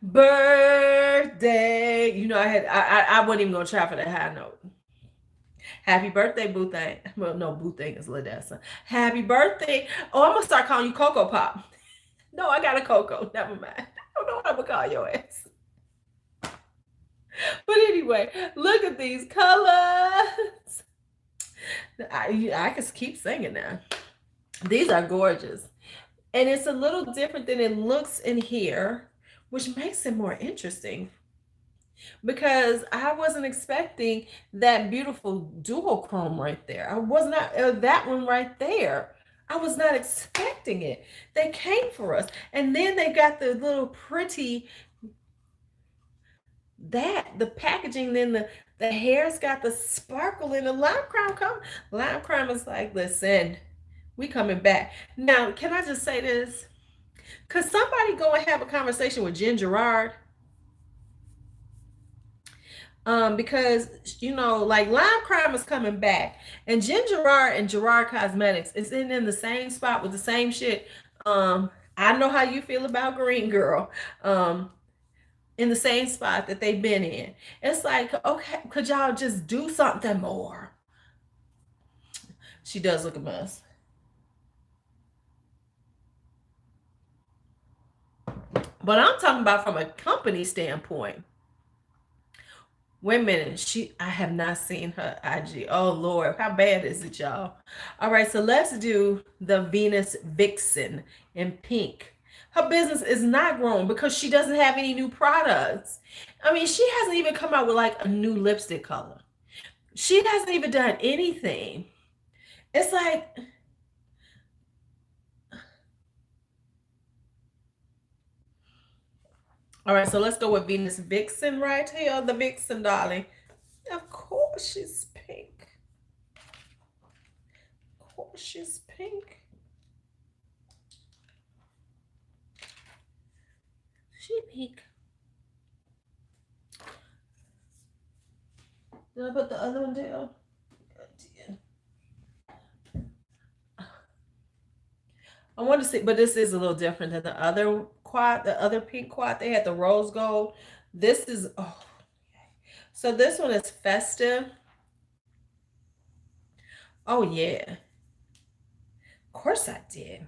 birthday. You know, I wasn't even gonna try for the high note. Happy birthday, Boo Thing. Well, no, Boo Thing is Ladessa. Happy birthday. Oh, I'm gonna start calling you Cocoa Pop. No, I got a Cocoa. Never mind. I don't know what I'm gonna call your ass. But anyway, look at these colors. I can keep singing now. These are gorgeous. And it's a little different than it looks in here, which makes it more interesting. Because I wasn't expecting that beautiful duochrome right there. I was not, that one right there. I was not expecting it. They came for us. And then they got the little pretty, the packaging, then the hair's got the sparkle in the lime crime. Lime crime is like, listen, we coming back. Now, can I just say this? Could somebody go and have a conversation with Jen Gerard? Because like Lime Crime is coming back, and Jen Gerard and Gerard Cosmetics is in the same spot with the same shit. I know how you feel about Green Girl. In the same spot that they've been in. It's like, okay, could y'all just do something more? She does look a mess. But I'm talking about from a company standpoint. Wait a minute. I have not seen her IG. Oh Lord, how bad is it, y'all? All right, so let's do the Venus Vixen in pink. Her business is not growing because she doesn't have any new products. I mean, she hasn't even come out with like a new lipstick color. She hasn't even done anything. It's like, all right, so let's go with Venus Vixen right here. The Vixen, darling. Of course she's pink. Of course she's pink. She pink. Did I put the other one down? I want to see, but this is a little different than the other quad, the other pink quad. They had the rose gold. This is, oh, so this one is festive. Oh, yeah. Of course I did.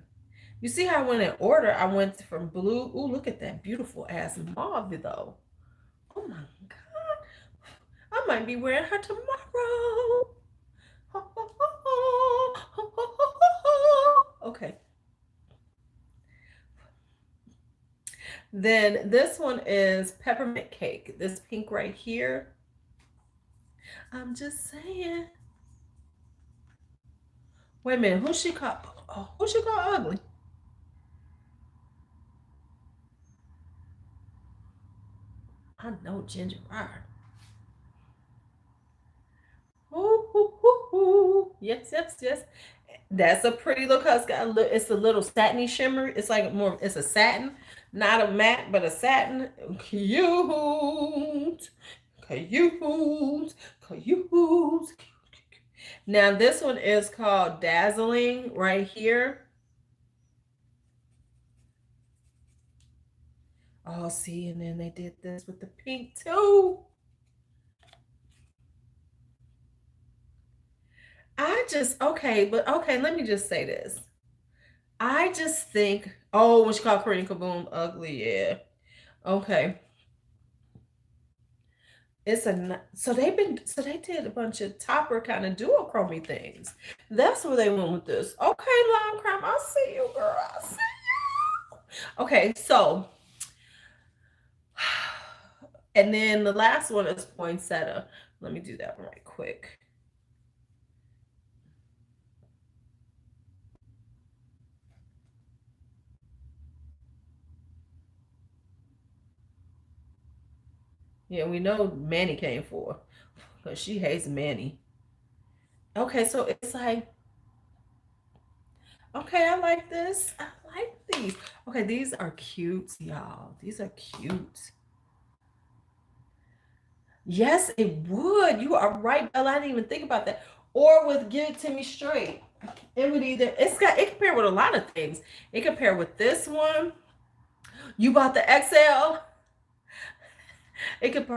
You see how I went in order? I went from blue. Ooh, look at that beautiful ass mauve, though. Oh, my God. I might be wearing her tomorrow. Okay. Then this one is peppermint cake. This pink right here. I'm just saying. Wait a minute. Who she called? Oh, who she called ugly? I know Ginger Rye. Ooh, ooh, ooh, ooh. Yes, yes, yes. That's a pretty look. It's a little satiny shimmer. It's like more. It's a satin, not a matte, but a satin. Cute, cute, cute. Now this one is called Dazzling right here. Oh, see, and then they did this with the pink too. Okay, let me just say this. I just think, oh, when she called Karina Kaboom ugly, yeah. Okay. So they did a bunch of topper kind of duochrome things. That's where they went with this. Okay, Lime Crime, I'll see you, girl. I'll see you. Okay, so and then the last one is poinsettia. Let me do that right quick. Yeah, we know Manny came for because she hates Manny. Okay, so it's like, okay, I like this. I like these. Okay, these are cute, y'all. These are cute. Yes, it would. You are right, Bella. I didn't even think about that. Or with Give It To Me Straight. It would it can pair with a lot of things. It can pair with this one. You bought the XL. It could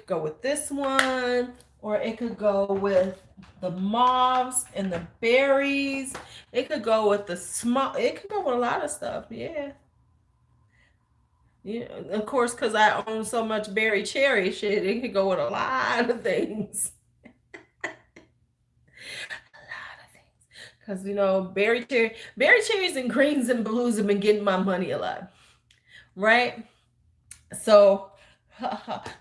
go with this one, or it could go with the mauves and the berries. It could go with the small. It could go with a lot of stuff. Yeah. Yeah, of course, because I own so much berry cherry shit, it could go with a lot of things. A lot of things. Because berry cherries and greens and blues have been getting my money a lot. Right? So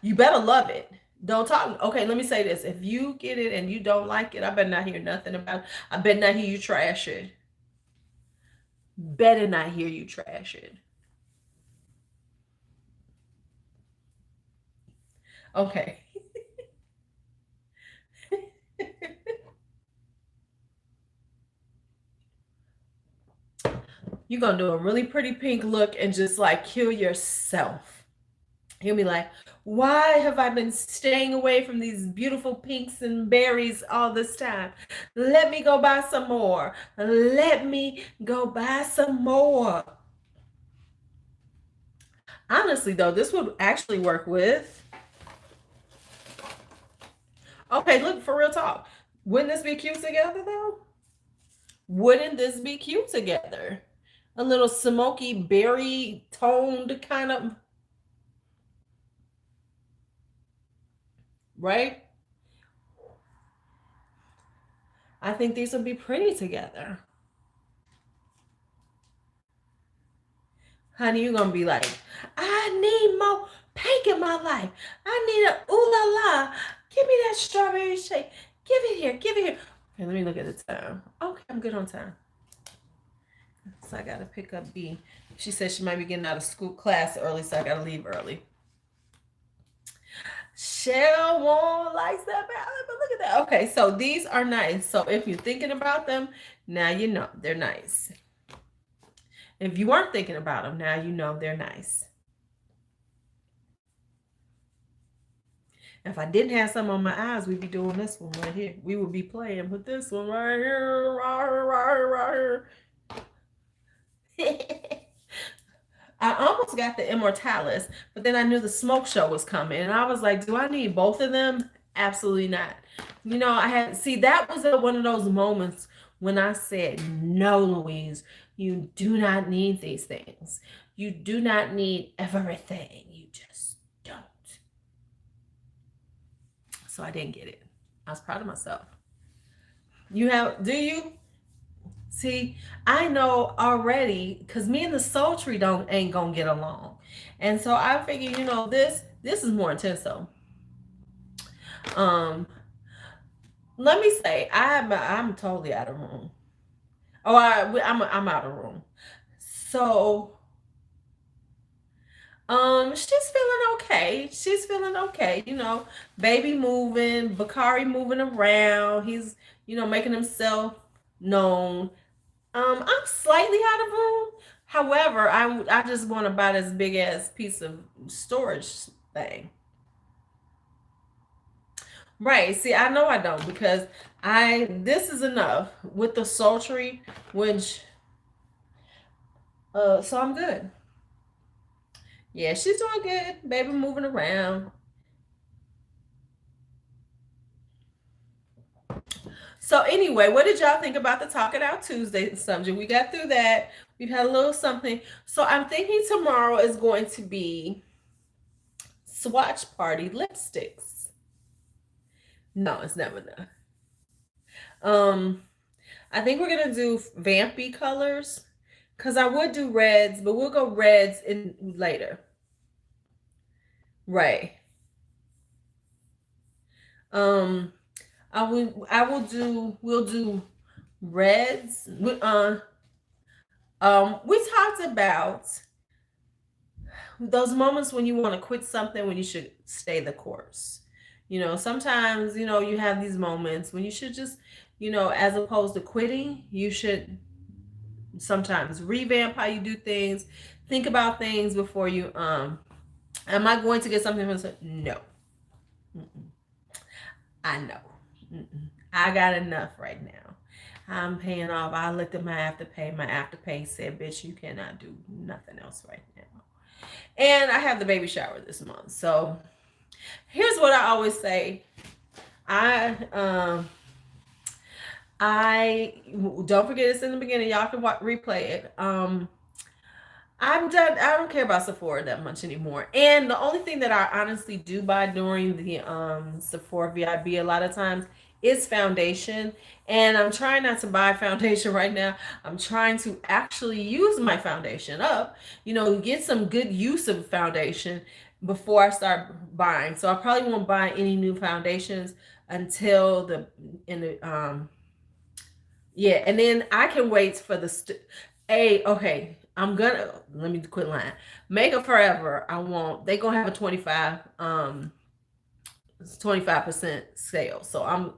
you better love it. Don't talk. Okay, let me say this. If you get it and you don't like it, I better not hear nothing about it. I better not hear you trash it. Better not hear you trash it. Okay. You're gonna do a really pretty pink look and just like kill yourself. He'll be like, why have I been staying away from these beautiful pinks and berries all this time? Let me go buy some more. Let me go buy some more. Honestly, though, this would actually work with. Okay, look, for real talk. Wouldn't this be cute together, though? Wouldn't this be cute together? A little smoky berry toned kind of, right? I think these would be pretty together. Honey, you're going to be like, I need more pink in my life. I need a ooh la la. Give me that strawberry shake. Give it here. Give it here. Okay, let me look at the time. Okay, I'm good on time. So I got to pick up B. She said she might be getting out of school class early, so I got to leave early. Shell won't likes that ballot, but look at that. Okay, so these are nice. So if you're thinking about them, now you know they're nice. If you weren't thinking about them, now you know they're nice. If I didn't have some on my eyes, we'd be doing this one right here. We would be playing with this one right here, right here. I almost got the Immortalis, but then I knew the smoke show was coming, and I was like, do I need both of them? Absolutely not. You know, that was one of those moments when I said, no, Louise, you do not need these things. You do not need everything. You just don't. So I didn't get it. I was proud of myself. Do you? See, I know already because me and the sultry ain't gonna get along. And so I figure, this is more intense though. Let me say, I'm totally out of room. Oh, I'm out of room. So she's feeling okay. She's feeling okay. Baby moving, Bakari moving around. He's, making himself known. I'm slightly out of room. However, I just want to buy this big ass piece of storage thing. Right. See, I know I don't because this is enough with the sultry, which so I'm good. Yeah, she's doing good. Baby moving around. So anyway, what did y'all think about the Talk It Out Tuesday subject? We got through that. We've had a little something. So I'm thinking tomorrow is going to be swatch party lipsticks. No, it's never enough. I think we're gonna do vampy colors because I would do reds, but we'll go reds in later. Right. We'll do reds. We talked about those moments when you want to quit something when you should stay the course. Sometimes, you have these moments when you should just, as opposed to quitting, you should sometimes revamp how you do things, think about things before you, am I going to get something from this? No. Mm-mm. I know. Mm-mm. I got enough right now. I'm paying off. I looked at my afterpay. My afterpay said, bitch, you cannot do nothing else right now. And I have the baby shower this month. So here's what I always say. I don't forget it's in the beginning. Y'all can replay it. I'm done. I don't care about Sephora that much anymore. And the only thing that I honestly do buy during the Sephora VIB a lot of times is foundation. And I'm trying not to buy foundation right now. I'm trying to actually use my foundation up, get some good use of foundation before I start buying. So I probably won't buy any new foundations until yeah, and then I can wait for okay, let me quit lying. Makeup Forever, they gonna have a 25% sale. So I'll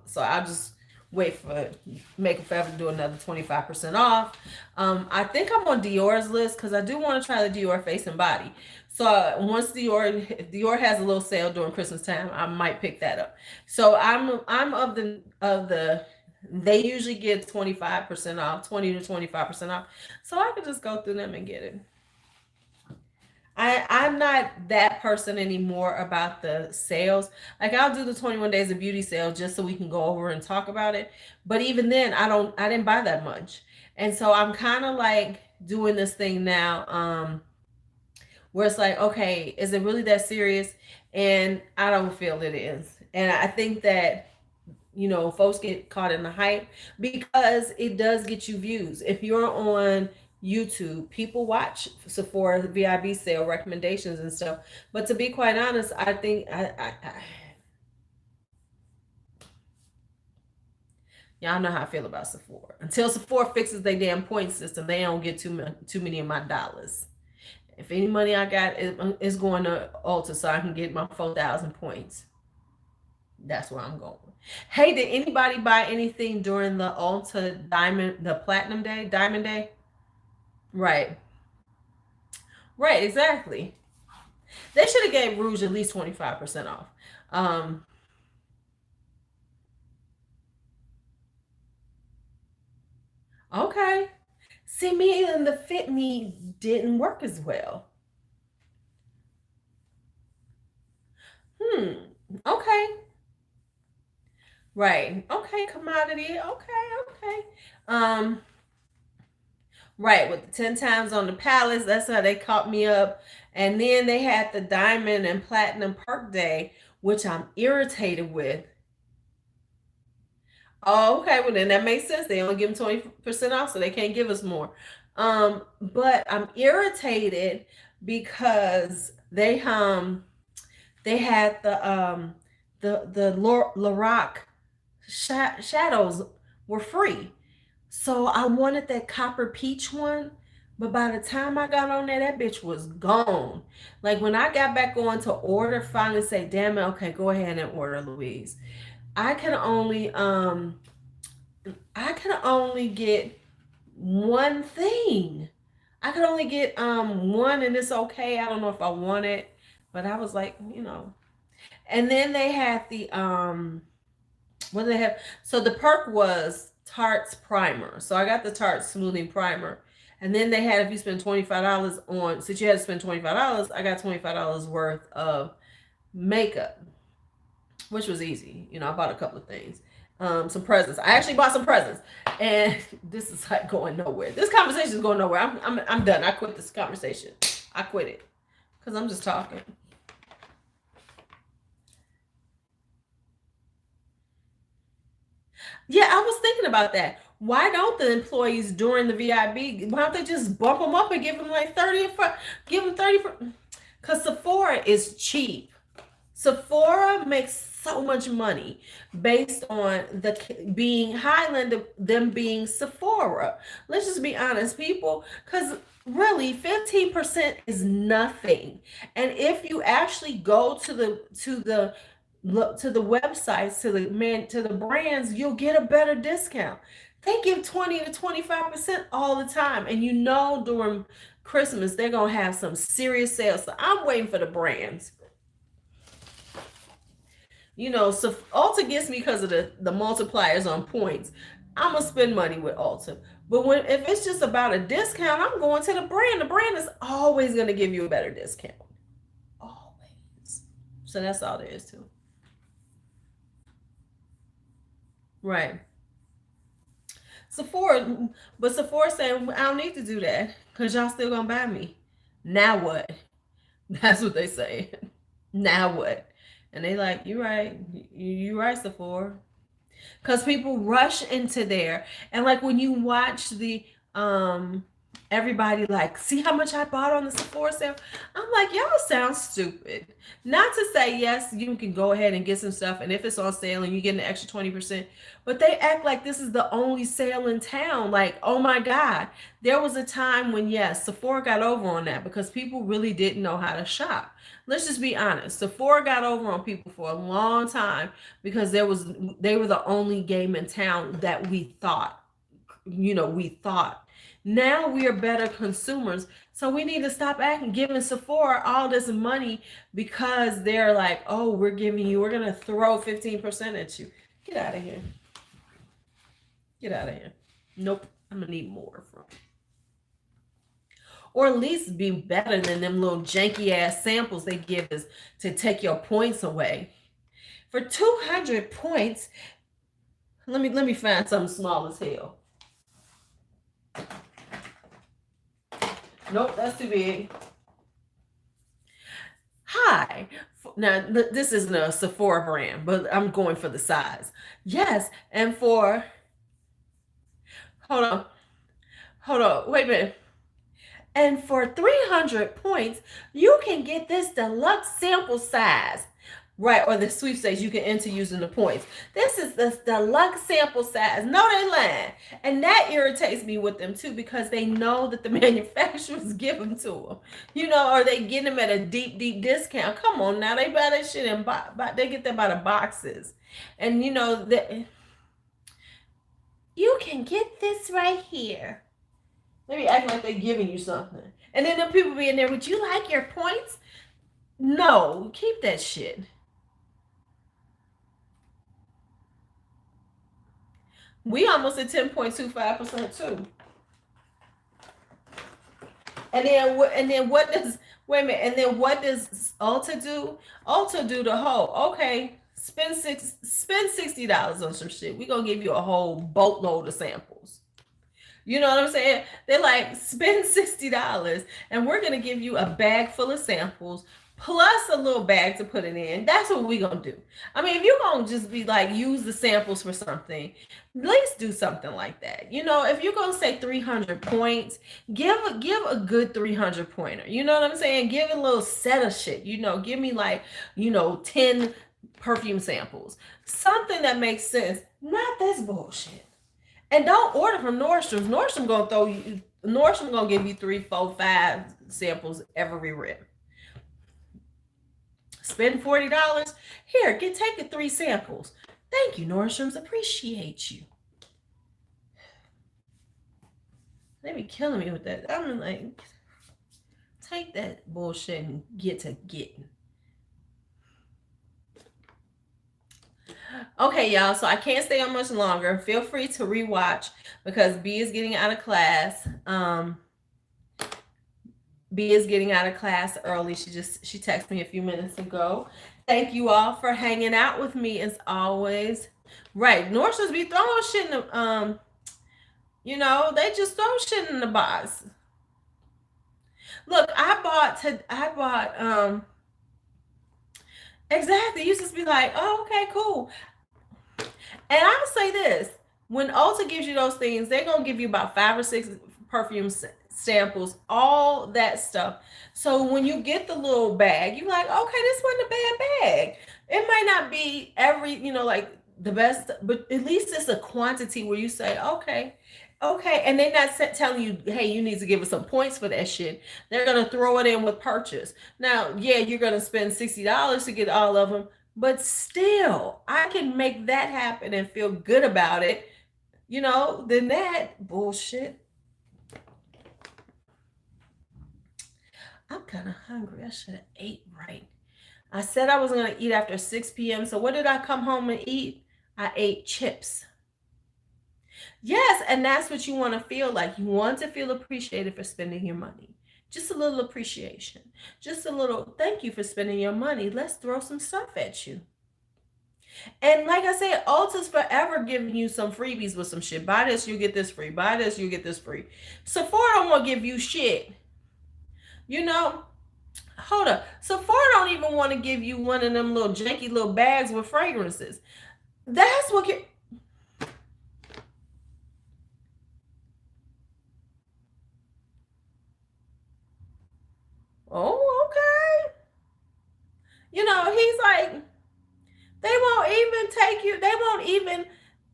just wait for Makeup Forever to do another 25% off. I think I'm on Dior's list because I do want to try the Dior Face and Body. So once Dior has a little sale during Christmas time, I might pick that up. So I'm of the they usually get 25% off, 20 to 25% off. So I could just go through them and get it. I'm not that person anymore about the sales. Like I'll do the 21 days of beauty sale just so we can go over and talk about it. But even then I didn't buy that much. And so I'm kind of like doing this thing now where it's like, okay, is it really that serious? And I don't feel it is. And I think that folks get caught in the hype because it does get you views. If you're on YouTube, people watch Sephora VIB sale recommendations and stuff. But to be quite honest, I think y'all know how I feel about Sephora. Until Sephora fixes their damn point system, they don't get too many of my dollars. If any money I got is going to Ulta so I can get my 4,000 points. That's where I'm going. Hey, did anybody buy anything during the the Platinum Day, Diamond Day? Right. Right, exactly. They should have gave Rouge at least 25% off. Um, okay. See, me and the Fit Me didn't work as well. Hmm. Okay. Right. Okay, commodity. Okay, okay. Um, right, with the 10 times on the palace, that's how they caught me up. And then they had the diamond and platinum perk day, which I'm irritated with. Oh, okay. Well, then that makes sense. They only give them 20% off, so they can't give us more. But I'm irritated because they had the Lorac shadows were free. So I wanted that copper peach one, but by the time I got on there, that bitch was gone. Like when I got back on to order, finally say, damn it, okay, go ahead and order, Louise. I can only get one thing. I could only get one and it's okay. I don't know if I want it, but I was like, And then they had the what do they have? So the perk was Tarte's primer. So I got the Tarte smoothing primer. And then they had, if you spend $25 on, since you had to spend $25, I got $25 worth of makeup, which was easy. I bought a couple of things. Some presents. I actually bought some presents. And this is like going nowhere. This conversation is going nowhere. I'm done. I quit this conversation. I quit it. Because I'm just talking. Yeah, I was thinking about that. Why don't the employees during the VIB, why don't they just bump them up and give them like 30 or give them 30 because Sephora is cheap. Sephora makes so much money based on the being Highland, them being Sephora. Let's just be honest, people, because really 15% is nothing. And if you actually go to the websites, to the brands, you'll get a better discount. They give 20 to 25% all the time. And during Christmas, they're gonna have some serious sales. So I'm waiting for the brands. So Ulta gets me because of the multipliers on points. I'm gonna spend money with Ulta. But if it's just about a discount, I'm going to the brand. The brand is always gonna give you a better discount. Always. So that's all there is to it. Right. Sephora, but Sephora saying I don't need to do that because y'all still gonna buy me. Now what? That's what they say. Now what? And they like, you right, you right, Sephora. Because people rush into there, and like when you watch the everybody like, see how much I bought on the Sephora sale. I'm like, y'all sound stupid. Not to say yes, you can go ahead and get some stuff, and if it's on sale and you get an extra 20%, but they act like this is the only sale in town. Like, oh my God, there was a time when yes, Sephora got over on that because people really didn't know how to shop. Let's just be honest. Sephora got over on people for a long time because they were the only game in town that we thought. Now we are better consumers. So we need to stop giving Sephora all this money because they're like, oh, we're going to throw 15% at you. Get out of here. Get out of here. Nope. I'm going to need more from you. Or at least be better than them little janky ass samples they give us to take your points away. For 200 points, let me find something small as hell. Nope, that's too big. Hi. Now, this isn't a Sephora brand, but I'm going for the size. Yes, and for... Hold on, wait a minute. And for 300 points, you can get this deluxe sample size. Right, or the sweepstakes you can enter using the points. This is the deluxe sample size. No, they lying. And that irritates me with them too, because they know that the manufacturers give them to them. You know, or they get them at a deep, deep discount. Come on now, they buy that shit and they get them by the boxes. And you know, that you can get this right here. They be acting like they're giving you something. And then the people be in there, would you like your points? No, keep that shit. We almost at 10.25% too. And then what does, wait a minute, and then what does Ulta do? Ulta do the whole, okay, spend $60 on some shit. We're gonna give you a whole boatload of samples. You know what I'm saying? They're like, spend $60 and we're gonna give you a bag full of samples plus a little bag to put it in. That's what we're gonna do. I mean, if you're gonna just be like, use the samples for something, at least do something like that. You know, if you're gonna say 300 points, give a good 300 pointer. You know what I'm saying? Give a little set of shit. You know, give me like, 10 perfume samples. Something that makes sense. Not this bullshit. And don't order from Nordstrom's. Nordstrom gonna give you 3, 4, 5 samples every rip. Spend $40. Here, take 3 samples. Thank you, Nordstrom's. Appreciate you. They be killing me with that. I'm like, take that bullshit and get to getting. Okay, y'all, so I can't stay on much longer. Feel free to rewatch because B is getting out of class. B is getting out of class early. She texted me a few minutes ago. Thank you all for hanging out with me as always. Right, Nordstrom's be throwing shit in the they just throw shit in the box. Look, I bought exactly. You just be like, oh, okay, cool. And I'll say this: when Ulta gives you those things, they're gonna give you about 5 or 6 perfume samples, all that stuff. So when you get the little bag, you're like, okay, this wasn't a bad bag. It might not be every, like the best, but at least it's a quantity where you say, okay. And they're not telling you, hey, you need to give us some points for that shit. They're going to throw it in with purchase. Now, yeah, you're going to spend $60 to get all of them, but still, I can make that happen and feel good about it, than that bullshit. I'm kind of hungry. I should have ate right. I said I was going to eat after 6 p.m. So what did I come home and eat? I ate chips. Yes, and that's what you want to feel like. You want to feel appreciated for spending your money. Just a little appreciation. Just a little thank you for spending your money. Let's throw some stuff at you. And like I said, Ulta's forever giving you some freebies with some shit. Buy this, you get this free. Buy this, you get this free. Sephora don't want to give you shit. Hold up. Sephora don't even want to give you one of them little janky little bags with fragrances. That's what oh, okay. He's like, they won't even take you. They won't even,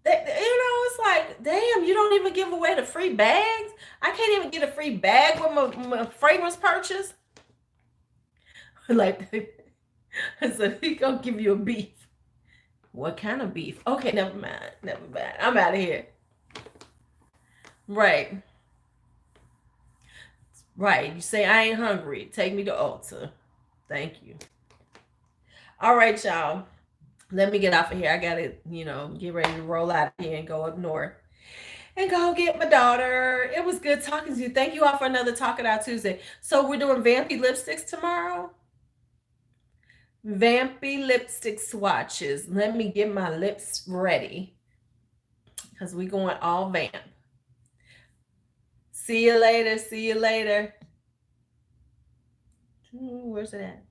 it's like, damn, you don't even give away the free bags. I can't even get a free bag with my fragrance purchase. Like, so he gonna give you a beef. What kind of beef? Okay, never mind. I'm out of here. Right. Right. You say, I ain't hungry. Take me to Ulta. Thank you. All right, y'all. Let me get off of here. I got to, get ready to roll out of here and go up north and go get my daughter. It was good talking to you. Thank you all for another Talk It Out Tuesday. So we're doing vampy lipsticks tomorrow. Vampy lipstick swatches. Let me get my lips ready because we're going all vamp. See you later. See you later. Where's it at?